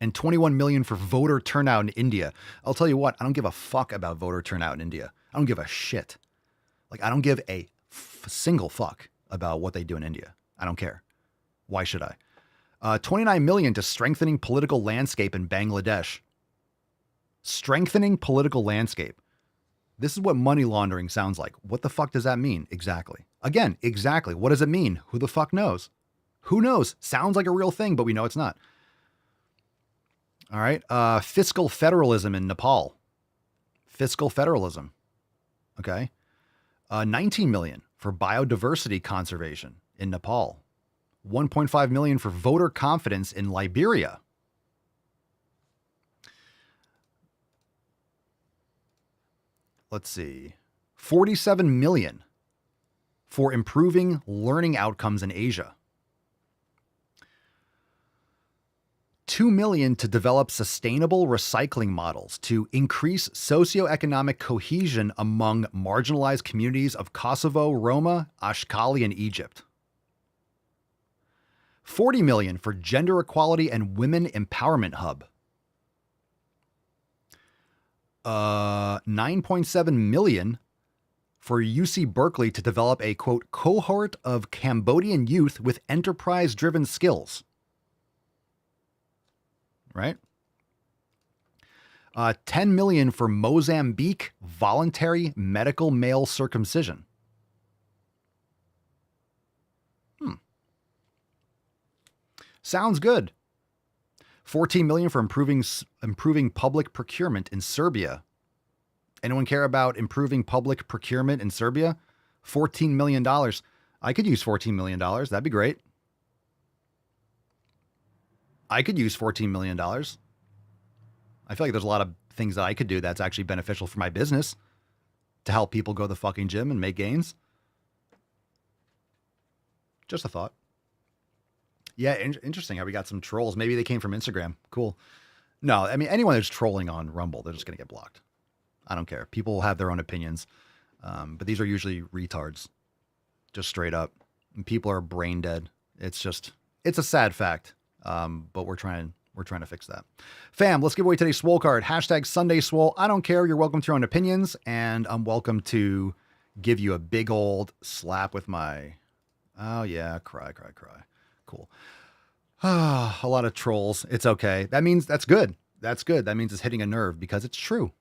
and $21 million for voter turnout in India. I'll tell you what, I don't give a fuck about voter turnout in India. I don't give a shit. Like, I don't give a single fuck about what they do in India. I don't care. Why should I? 29 million to strengthening political landscape in Bangladesh. Strengthening political landscape. This is what money laundering sounds like. What the fuck does that mean? Exactly. Again, exactly. What does it mean? Who the fuck knows? Who knows? Sounds like a real thing, but we know it's not. All right. Fiscal federalism in Nepal. Fiscal federalism. Okay. 19 million for biodiversity conservation in Nepal. 1.5 million for voter confidence in Liberia. Let's see. 47 million for improving learning outcomes in Asia. 2 million to develop sustainable recycling models to increase socioeconomic cohesion among marginalized communities of Kosovo, Roma, Ashkali, and Egypt. 40 million for gender equality and women empowerment hub. 9.7 million for UC Berkeley to develop a, quote, cohort of Cambodian youth with enterprise-driven skills. Right? 10 million for Mozambique voluntary medical male circumcision. Sounds good. 14 million for improving public procurement in Serbia. Anyone care about improving public procurement in Serbia? $14 million. I could use $14 million. That'd be great. I could use $14 million. I feel like there's a lot of things that I could do that's actually beneficial for my business to help people go to the fucking gym and make gains. Just a thought. Yeah, interesting how we got some trolls. Maybe they came from Instagram. Cool. No, I mean, anyone that's trolling on Rumble, they're just going to get blocked. I don't care. People will have their own opinions. But these are usually retards. Just straight up. And people are brain dead. It's a sad fact. But we're trying to fix that. Fam, let's give away today's Swole card. Hashtag Sunday Swole. I don't care. You're welcome to your own opinions. And I'm welcome to give you a big old slap with my, oh yeah, cry. Cool. A lot of trolls. It's okay. That means that's good. That's good. That means it's hitting a nerve because it's true.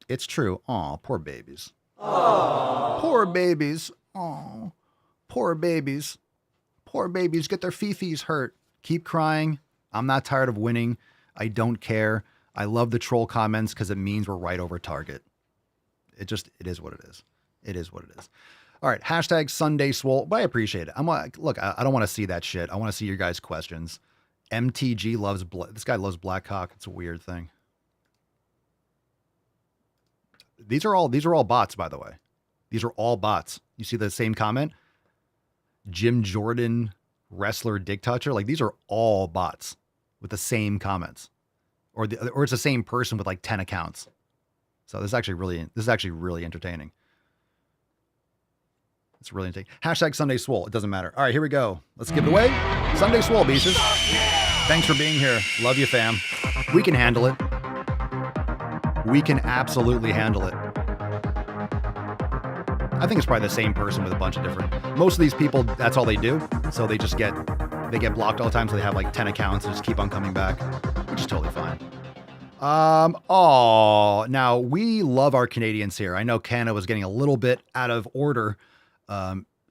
It's true. Aw, poor babies. Aww. Poor babies. Aw, poor babies. Poor babies get their fifis hurt. Keep crying. I'm not tired of winning. I don't care. I love the troll comments because it means we're right over target. It is what it is. It is what it is. All right, hashtag Sunday Swole, but I appreciate it. Look, I don't want to see that shit. I want to see your guys' questions. MTG loves, this guy loves Blackhawk. It's a weird thing. These are all bots, by the way. These are all bots. You see the same comment? Jim Jordan, wrestler, dick toucher. Like, these are all bots with the same comments, or it's the same person with like 10 accounts. So this is actually really entertaining. It's really entertaining. Hashtag Sunday Swole. It doesn't matter. All right, here we go. Let's give it away. Sunday Swole, beasties. Thanks for being here. Love you, fam. We can handle it. We can absolutely handle it. I think it's probably the same person with a bunch of different. Most of these people, that's all they do. So they get blocked all the time. So they have like 10 accounts and just keep on coming back, which is totally fine. Now we love our Canadians here. I know Canada was getting a little bit out of order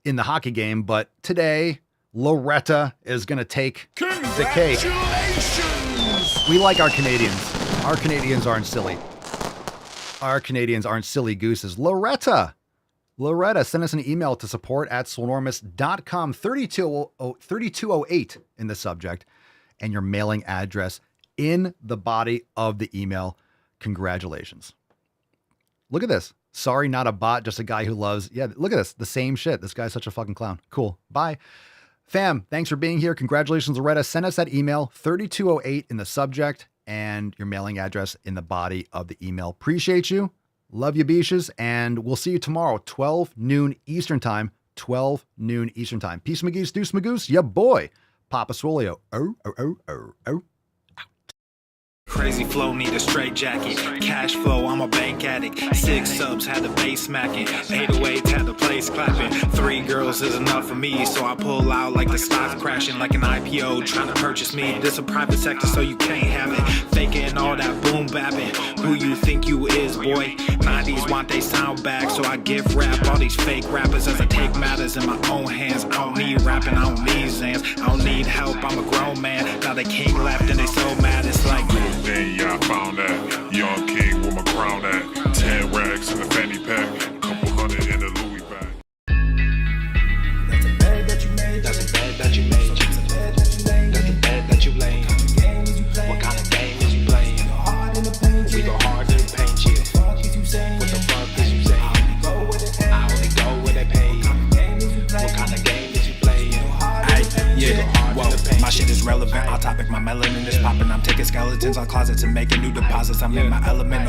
in the hockey game, but today Loretta is going to take the cake. We like our Canadians. Our Canadians aren't silly. Our Canadians aren't silly gooses. Loretta, send us an email to support@swolenormous.com, 3208 in the subject, and your mailing address in the body of the email. Congratulations. Look at this. Sorry, not a bot, just a guy who loves. Yeah, look at this. The same shit. This guy's such a fucking clown. Cool. Bye. Fam, thanks for being here. Congratulations, Loretta. Send us that email, 3208 in the subject, and your mailing address in the body of the email. Appreciate you. Love you, beaches. And we'll see you tomorrow, 12 noon Eastern time. 12 noon Eastern time. Peace, McGee's, deuce, magoose. Yeah, boy. Papa Swolio. Oh. Crazy flow, need a straight jacket. Cash flow, I'm a bank addict. 6 subs, had the bass smacking. 808, had the place clapping. 3 girls is enough for me, so I pull out like the stock crashing. Like an IPO, trying to purchase me. This a private sector, so you can't have it. Faking all that boom bapping. Who you think you is, boy? 90s want they sound back, so I give rap all these fake rappers as I take matters in my own hands. I don't need rapping, I don't need Zans. I don't need help, I'm a grown man. Now they king left and they so mad, it's like Then yeah, I found that young king with my crown at 10 racks in the fanny pack, couple hundred in the Louis bag. that's a bed that you made. That's a bed that you made. That's a bed that you laid. That's a bed that you laid. What kind of game is you playing? We go hard in the paint, yeah. What the fuck is you saying? I only go where they pay. What kind of game is you playing? Ay, yeah, whoa, my shit is relevant. On topic, my melanin is popping. I'm taking skeletons on closets and making new deposits. I'm in my element.